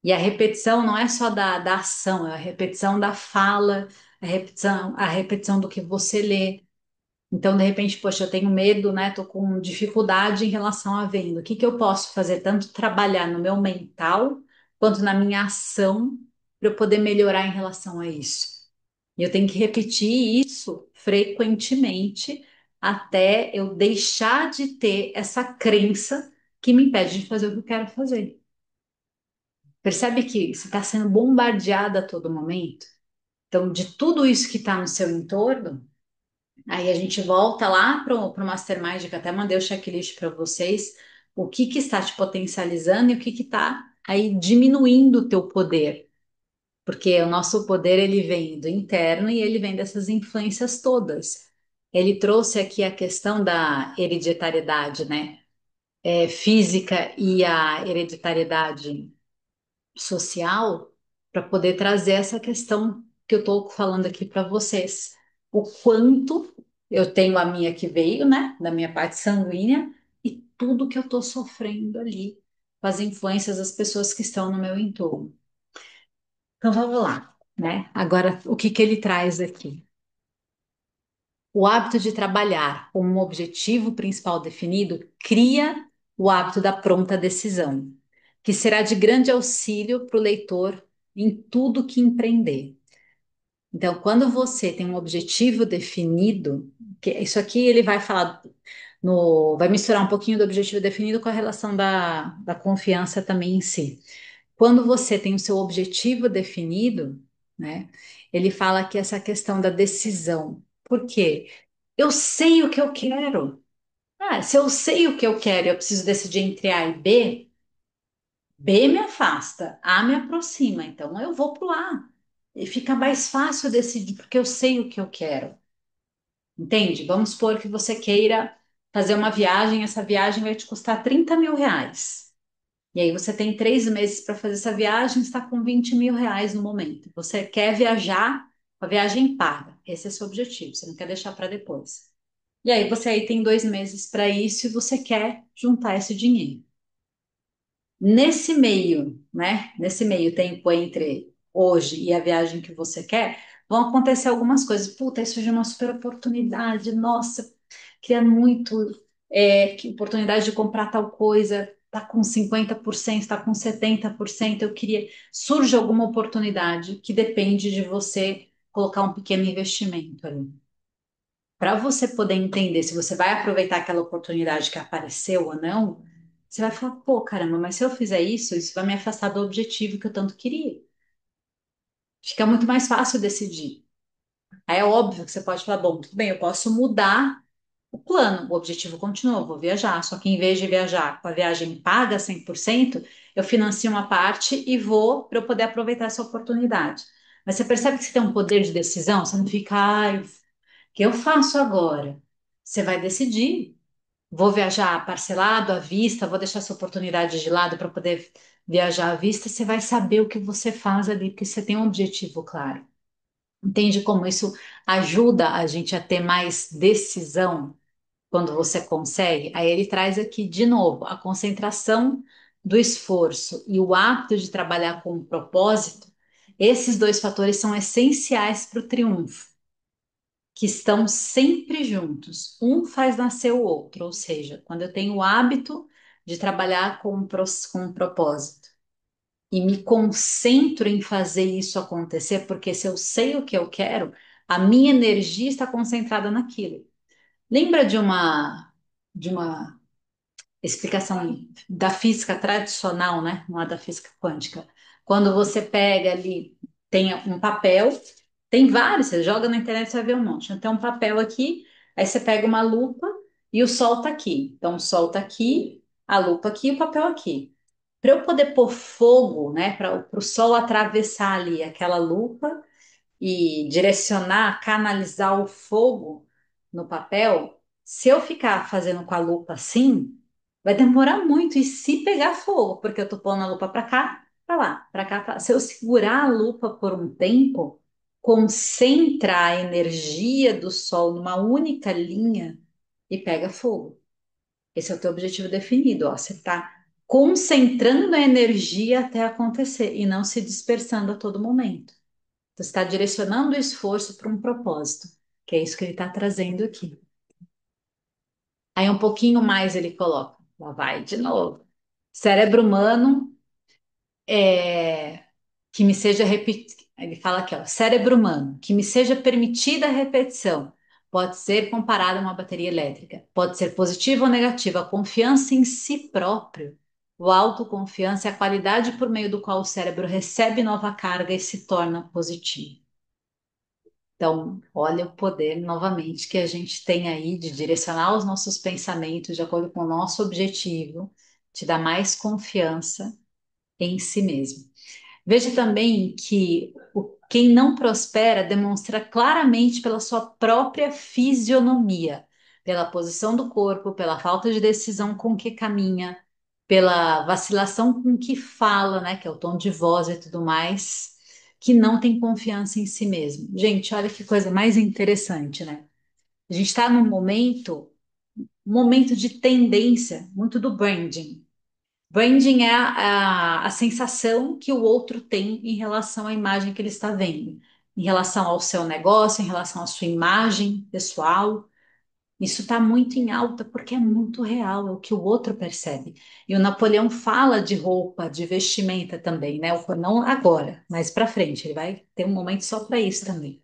E a repetição não é só da ação, é a repetição da fala, a repetição do que você lê. Então, de repente, poxa, eu tenho medo, né? Tô com dificuldade em relação à venda. O que que eu posso fazer? Tanto trabalhar no meu mental, quanto na minha ação, para eu poder melhorar em relação a isso. E eu tenho que repetir isso frequentemente até eu deixar de ter essa crença que me impede de fazer o que eu quero fazer. Percebe que você está sendo bombardeada a todo momento? Então, de tudo isso que está no seu entorno, aí a gente volta lá para o Mastermind, que eu até mandei o checklist para vocês, o que que está te potencializando e o que que está aí diminuindo o teu poder. Porque o nosso poder ele vem do interno e ele vem dessas influências todas. Ele trouxe aqui a questão da hereditariedade, né? Física e a hereditariedade social para poder trazer essa questão que eu estou falando aqui para vocês. O quanto eu tenho a minha que veio, né, da minha parte sanguínea, e tudo que eu estou sofrendo ali, com as influências das pessoas que estão no meu entorno. Então vamos lá, né? Agora, o que que ele traz aqui? O hábito de trabalhar com um objetivo principal definido cria o hábito da pronta decisão, que será de grande auxílio para o leitor em tudo que empreender. Então, quando você tem um objetivo definido, que isso aqui ele vai falar vai misturar um pouquinho do objetivo definido com a relação da confiança também em si. Quando você tem o seu objetivo definido, né, ele fala que essa questão da decisão. Por quê? Eu sei o que eu quero. Ah, se eu sei o que eu quero, eu preciso decidir entre A e B. B me afasta, A me aproxima, então eu vou para o A. E fica mais fácil decidir, porque eu sei o que eu quero. Entende? Vamos supor que você queira fazer uma viagem, essa viagem vai te custar R$ 30.000. E aí você tem 3 meses para fazer essa viagem, está com R$ 20.000 no momento. Você quer viajar com a viagem paga. Esse é seu objetivo, você não quer deixar para depois. E aí você aí tem 2 meses para isso e você quer juntar esse dinheiro. Nesse meio, né? Nesse meio tempo entre hoje e a viagem que você quer, vão acontecer algumas coisas. Puta, isso surgiu uma super oportunidade. Nossa, queria muito que oportunidade de comprar tal coisa. Tá com 50%, tá com 70%. Eu queria. Surge alguma oportunidade que depende de você colocar um pequeno investimento ali. Para você poder entender se você vai aproveitar aquela oportunidade que apareceu ou não, você vai falar, pô, caramba, mas se eu fizer isso, isso vai me afastar do objetivo que eu tanto queria. Fica muito mais fácil decidir. Aí é óbvio que você pode falar, bom, tudo bem, eu posso mudar o plano, o objetivo continua, eu vou viajar, só que em vez de viajar com a viagem paga 100%, eu financio uma parte e vou para eu poder aproveitar essa oportunidade. Mas você percebe que você tem um poder de decisão, você não fica, ai, o que eu faço agora? Você vai decidir. Vou viajar parcelado, à vista, vou deixar essa oportunidade de lado para poder viajar à vista. Você vai saber o que você faz ali, porque você tem um objetivo claro. Entende como isso ajuda a gente a ter mais decisão quando você consegue? Aí ele traz aqui de novo a concentração do esforço e o hábito de trabalhar com um propósito. Esses dois fatores são essenciais para o triunfo, que estão sempre juntos. Um faz nascer o outro, ou seja, quando eu tenho o hábito de trabalhar com um propósito e me concentro em fazer isso acontecer, porque se eu sei o que eu quero, a minha energia está concentrada naquilo. Lembra de uma explicação da física tradicional, né? Não é da física quântica. Quando você pega ali, tem um papel, tem vários, você joga na internet, você vai ver um monte. Então, tem um papel aqui, aí você pega uma lupa e o sol tá aqui. Então, o sol tá aqui, a lupa aqui e o papel aqui. Para eu poder pôr fogo, né, para o sol atravessar ali aquela lupa e direcionar, canalizar o fogo no papel, se eu ficar fazendo com a lupa assim, vai demorar muito. E se pegar fogo, porque eu tô pondo a lupa para cá, para lá, para cá, pra lá. Se eu segurar a lupa por um tempo, concentra a energia do sol numa única linha e pega fogo. Esse é o teu objetivo definido, ó. Você está concentrando a energia até acontecer e não se dispersando a todo momento. Você está direcionando o esforço para um propósito, que é isso que ele está trazendo aqui. Aí um pouquinho mais ele coloca, lá vai de novo. Cérebro humano que me seja ele fala aqui, ó, cérebro humano, que me seja permitida a repetição. Pode ser comparado a uma bateria elétrica. Pode ser positiva ou negativa. A confiança em si próprio. O autoconfiança é a qualidade por meio do qual o cérebro recebe nova carga e se torna positivo. Então, olha o poder novamente que a gente tem aí de direcionar os nossos pensamentos de acordo com o nosso objetivo, te dá mais confiança em si mesmo. Veja também que quem não prospera demonstra claramente pela sua própria fisionomia, pela posição do corpo, pela falta de decisão com que caminha, pela vacilação com que fala, né, que é o tom de voz e tudo mais, que não tem confiança em si mesmo. Gente, olha que coisa mais interessante, né? A gente está num momento de tendência, muito do branding. Branding é a sensação que o outro tem em relação à imagem que ele está vendo, em relação ao seu negócio, em relação à sua imagem pessoal. Isso está muito em alta porque é muito real, é o que o outro percebe. E o Napoleão fala de roupa, de vestimenta também, né? Não agora, mais para frente. Ele vai ter um momento só para isso também.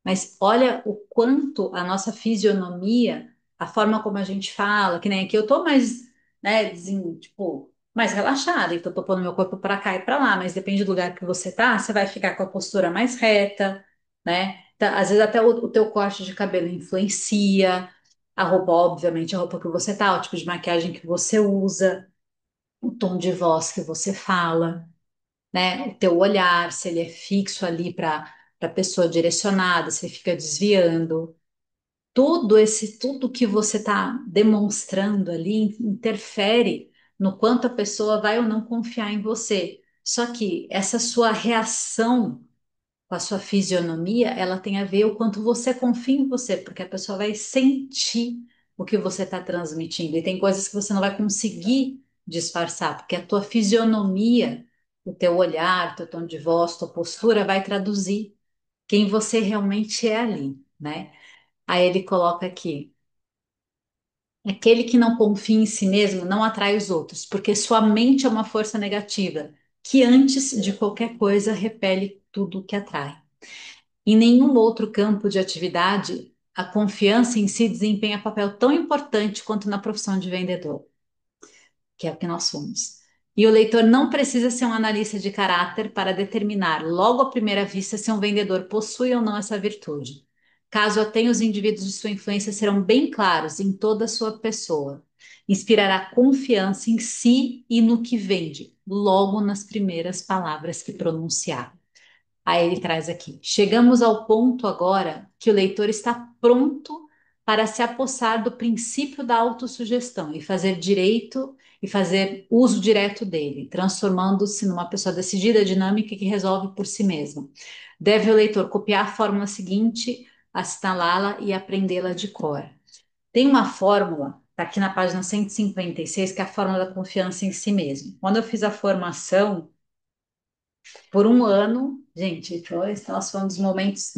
Mas olha o quanto a nossa fisionomia, a forma como a gente fala, que nem aqui eu tô mais, né, tipo, mais relaxada, então eu tô pondo meu corpo para cá e para lá, mas depende do lugar que você tá, você vai ficar com a postura mais reta, né? Tá, às vezes até o teu corte de cabelo influencia, a roupa, obviamente, a roupa que você tá, o tipo de maquiagem que você usa, o tom de voz que você fala, né? O teu olhar, se ele é fixo ali para a pessoa direcionada, se ele fica desviando. Tudo que você está demonstrando ali interfere no quanto a pessoa vai ou não confiar em você. Só que essa sua reação com a sua fisionomia, ela tem a ver o quanto você confia em você, porque a pessoa vai sentir o que você está transmitindo. E tem coisas que você não vai conseguir disfarçar, porque a tua fisionomia, o teu olhar, teu tom de voz, tua postura vai traduzir quem você realmente é ali, né? Aí ele coloca aqui: aquele que não confia em si mesmo não atrai os outros, porque sua mente é uma força negativa, que antes de qualquer coisa repele tudo que atrai. Em nenhum outro campo de atividade, a confiança em si desempenha papel tão importante quanto na profissão de vendedor, que é o que nós somos. E o leitor não precisa ser um analista de caráter para determinar, logo à primeira vista, se um vendedor possui ou não essa virtude. Caso a tenha, os indivíduos de sua influência serão bem claros em toda a sua pessoa. Inspirará confiança em si e no que vende, logo nas primeiras palavras que pronunciar. Aí ele traz aqui: chegamos ao ponto agora que o leitor está pronto para se apossar do princípio da autossugestão e fazer uso direto dele, transformando-se numa pessoa decidida, dinâmica e que resolve por si mesma. Deve o leitor copiar a fórmula seguinte, assinalá-la e aprendê-la de cor. Tem uma fórmula, tá aqui na página 156, que é a fórmula da confiança em si mesmo. Quando eu fiz a formação, por um ano, gente, nossa, foi um dos momentos,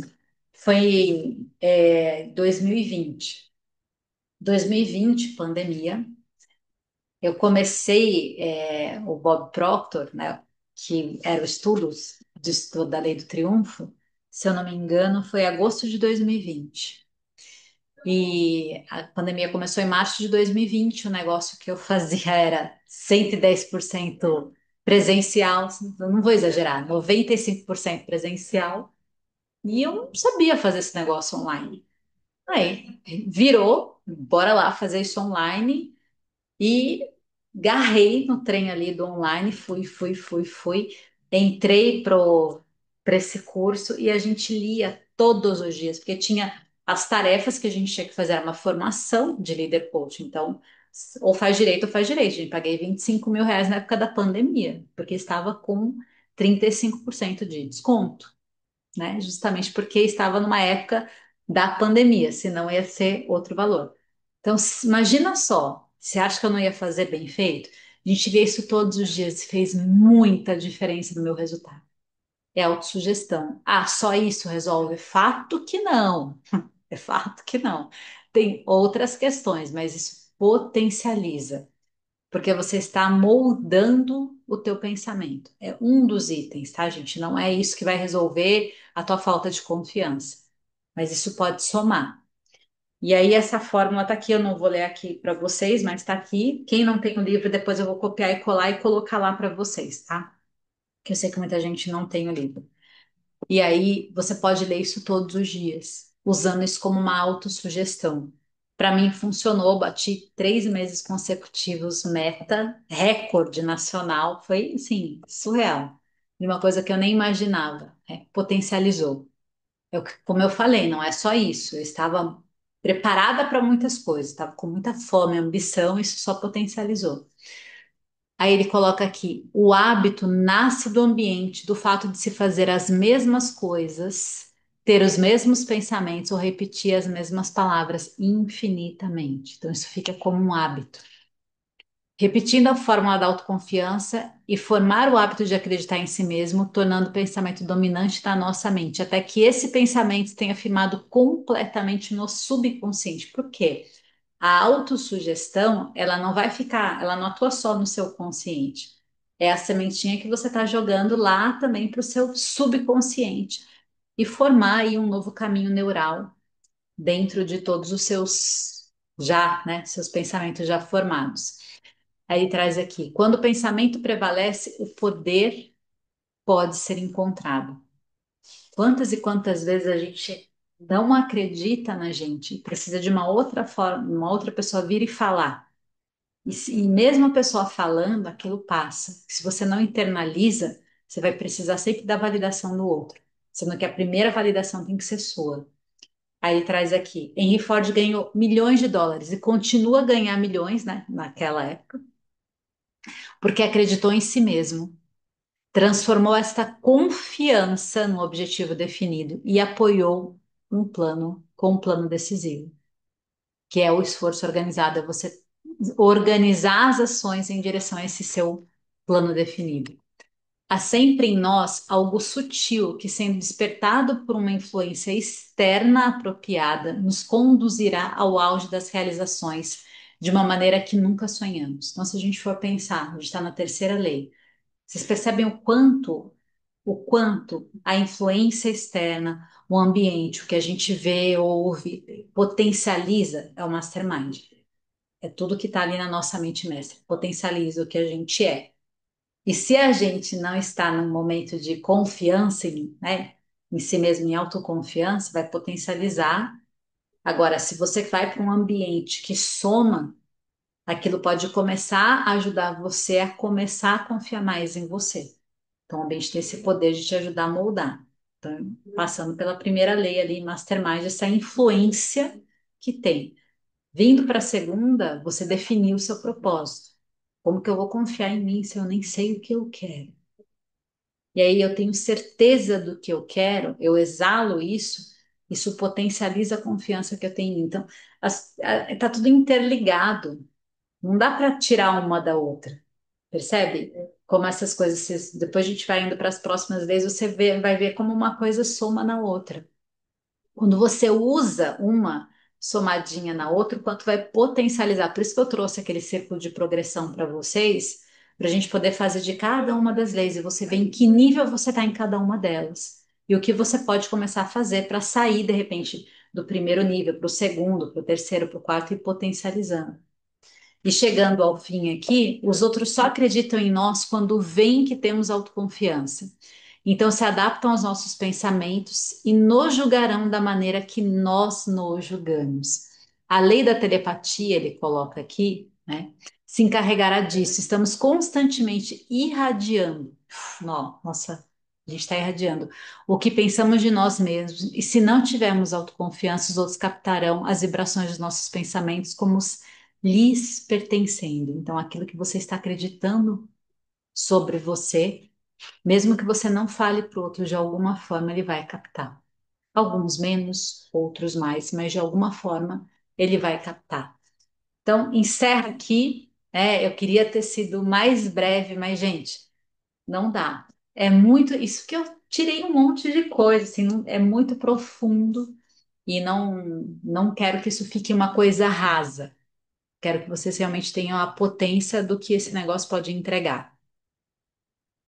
foi 2020. 2020, pandemia, eu comecei o Bob Proctor, né, que era o estudos de estudo da Lei do Triunfo, se eu não me engano, foi agosto de 2020. E a pandemia começou em março de 2020. O negócio que eu fazia era 110% presencial, eu não vou exagerar, 95% presencial, e eu não sabia fazer esse negócio online. Aí virou, bora lá fazer isso online. E garrei no trem ali do online, fui. Entrei para esse curso e a gente lia todos os dias, porque tinha as tarefas que a gente tinha que fazer, era uma formação de líder coach. Então, ou faz direito ou faz direito. A gente paguei R$ 25.000 na época da pandemia, porque estava com 35% de desconto, né? Justamente porque estava numa época da pandemia, senão ia ser outro valor. Então, imagina só, você acha que eu não ia fazer bem feito? A gente vê isso todos os dias e fez muita diferença no meu resultado. É autossugestão. Ah, só isso resolve? Fato que não. É fato que não. Tem outras questões, mas isso potencializa, porque você está moldando o teu pensamento. É um dos itens, tá, gente? Não é isso que vai resolver a tua falta de confiança, mas isso pode somar. E aí essa fórmula tá aqui, eu não vou ler aqui para vocês, mas tá aqui. Quem não tem o livro, depois eu vou copiar e colar e colocar lá para vocês, tá? Que eu sei que muita gente não tem o livro. E aí você pode ler isso todos os dias, usando isso como uma autossugestão. Para mim funcionou, bati 3 meses consecutivos, meta, recorde nacional, foi assim, surreal. E uma coisa que eu nem imaginava, potencializou. Como eu falei, não é só isso, eu estava preparada para muitas coisas, estava com muita fome, ambição, isso só potencializou. Aí ele coloca aqui: o hábito nasce do ambiente, do fato de se fazer as mesmas coisas ter os mesmos pensamentos ou repetir as mesmas palavras infinitamente. Então, isso fica como um hábito. Repetindo a fórmula da autoconfiança e formar o hábito de acreditar em si mesmo, tornando o pensamento dominante da nossa mente, até que esse pensamento tenha firmado completamente no subconsciente. Por quê? A autossugestão, ela não vai ficar, ela não atua só no seu consciente. É a sementinha que você está jogando lá também para o seu subconsciente e formar aí um novo caminho neural dentro de todos os seus já, né, seus pensamentos já formados. Aí traz aqui, quando o pensamento prevalece, o poder pode ser encontrado. Quantas e quantas vezes a gente não acredita na gente, precisa de uma outra forma, uma outra pessoa vir e falar. E mesmo a pessoa falando, aquilo passa. Se você não internaliza, você vai precisar sempre da validação do outro, sendo que a primeira validação tem que ser sua. Aí ele traz aqui, Henry Ford ganhou milhões de dólares e continua a ganhar milhões, né, naquela época, porque acreditou em si mesmo, transformou esta confiança no objetivo definido e apoiou um plano com um plano decisivo, que é o esforço organizado, é você organizar as ações em direção a esse seu plano definido. Há sempre em nós algo sutil que, sendo despertado por uma influência externa apropriada, nos conduzirá ao auge das realizações de uma maneira que nunca sonhamos. Então, se a gente for pensar, a gente está na terceira lei. Vocês percebem o quanto a influência externa, o ambiente, o que a gente vê, ouve, potencializa é o mastermind. É tudo que está ali na nossa mente mestra, potencializa o que a gente é. E se a gente não está num momento de confiança em, né, em si mesmo, em autoconfiança, vai potencializar. Agora, se você vai para um ambiente que soma, aquilo pode começar a ajudar você a começar a confiar mais em você. Então, o ambiente tem esse poder de te ajudar a moldar. Então, passando pela primeira lei ali, Mastermind, essa influência que tem. Vindo para a segunda, você definiu o seu propósito. Como que eu vou confiar em mim se eu nem sei o que eu quero? E aí eu tenho certeza do que eu quero, eu exalo isso potencializa a confiança que eu tenho em mim. Então, tá tudo interligado. Não dá para tirar uma da outra. Percebe? Como essas coisas, depois a gente vai indo para as próximas vezes, vai ver como uma coisa soma na outra. Quando você usa uma somadinha na outra, o quanto vai potencializar. Por isso que eu trouxe aquele círculo de progressão para vocês, para a gente poder fazer de cada uma das leis e você ver em que nível você está em cada uma delas. E o que você pode começar a fazer para sair, de repente, do primeiro nível para o segundo, para o terceiro, para o quarto e potencializando. E chegando ao fim aqui, os outros só acreditam em nós quando veem que temos autoconfiança. Então se adaptam aos nossos pensamentos e nos julgarão da maneira que nós nos julgamos. A lei da telepatia, ele coloca aqui, né? Se encarregará disso. Estamos constantemente irradiando. Nossa, a gente está irradiando o que pensamos de nós mesmos. E se não tivermos autoconfiança, os outros captarão as vibrações dos nossos pensamentos como lhes pertencendo. Então, aquilo que você está acreditando sobre você, mesmo que você não fale para o outro, de alguma forma ele vai captar. Alguns menos, outros mais, mas de alguma forma ele vai captar. Então, encerra aqui. Eu queria ter sido mais breve, mas, gente, não dá. É muito. Isso que eu tirei um monte de coisa, assim, é muito profundo e não quero que isso fique uma coisa rasa. Quero que vocês realmente tenham a potência do que esse negócio pode entregar.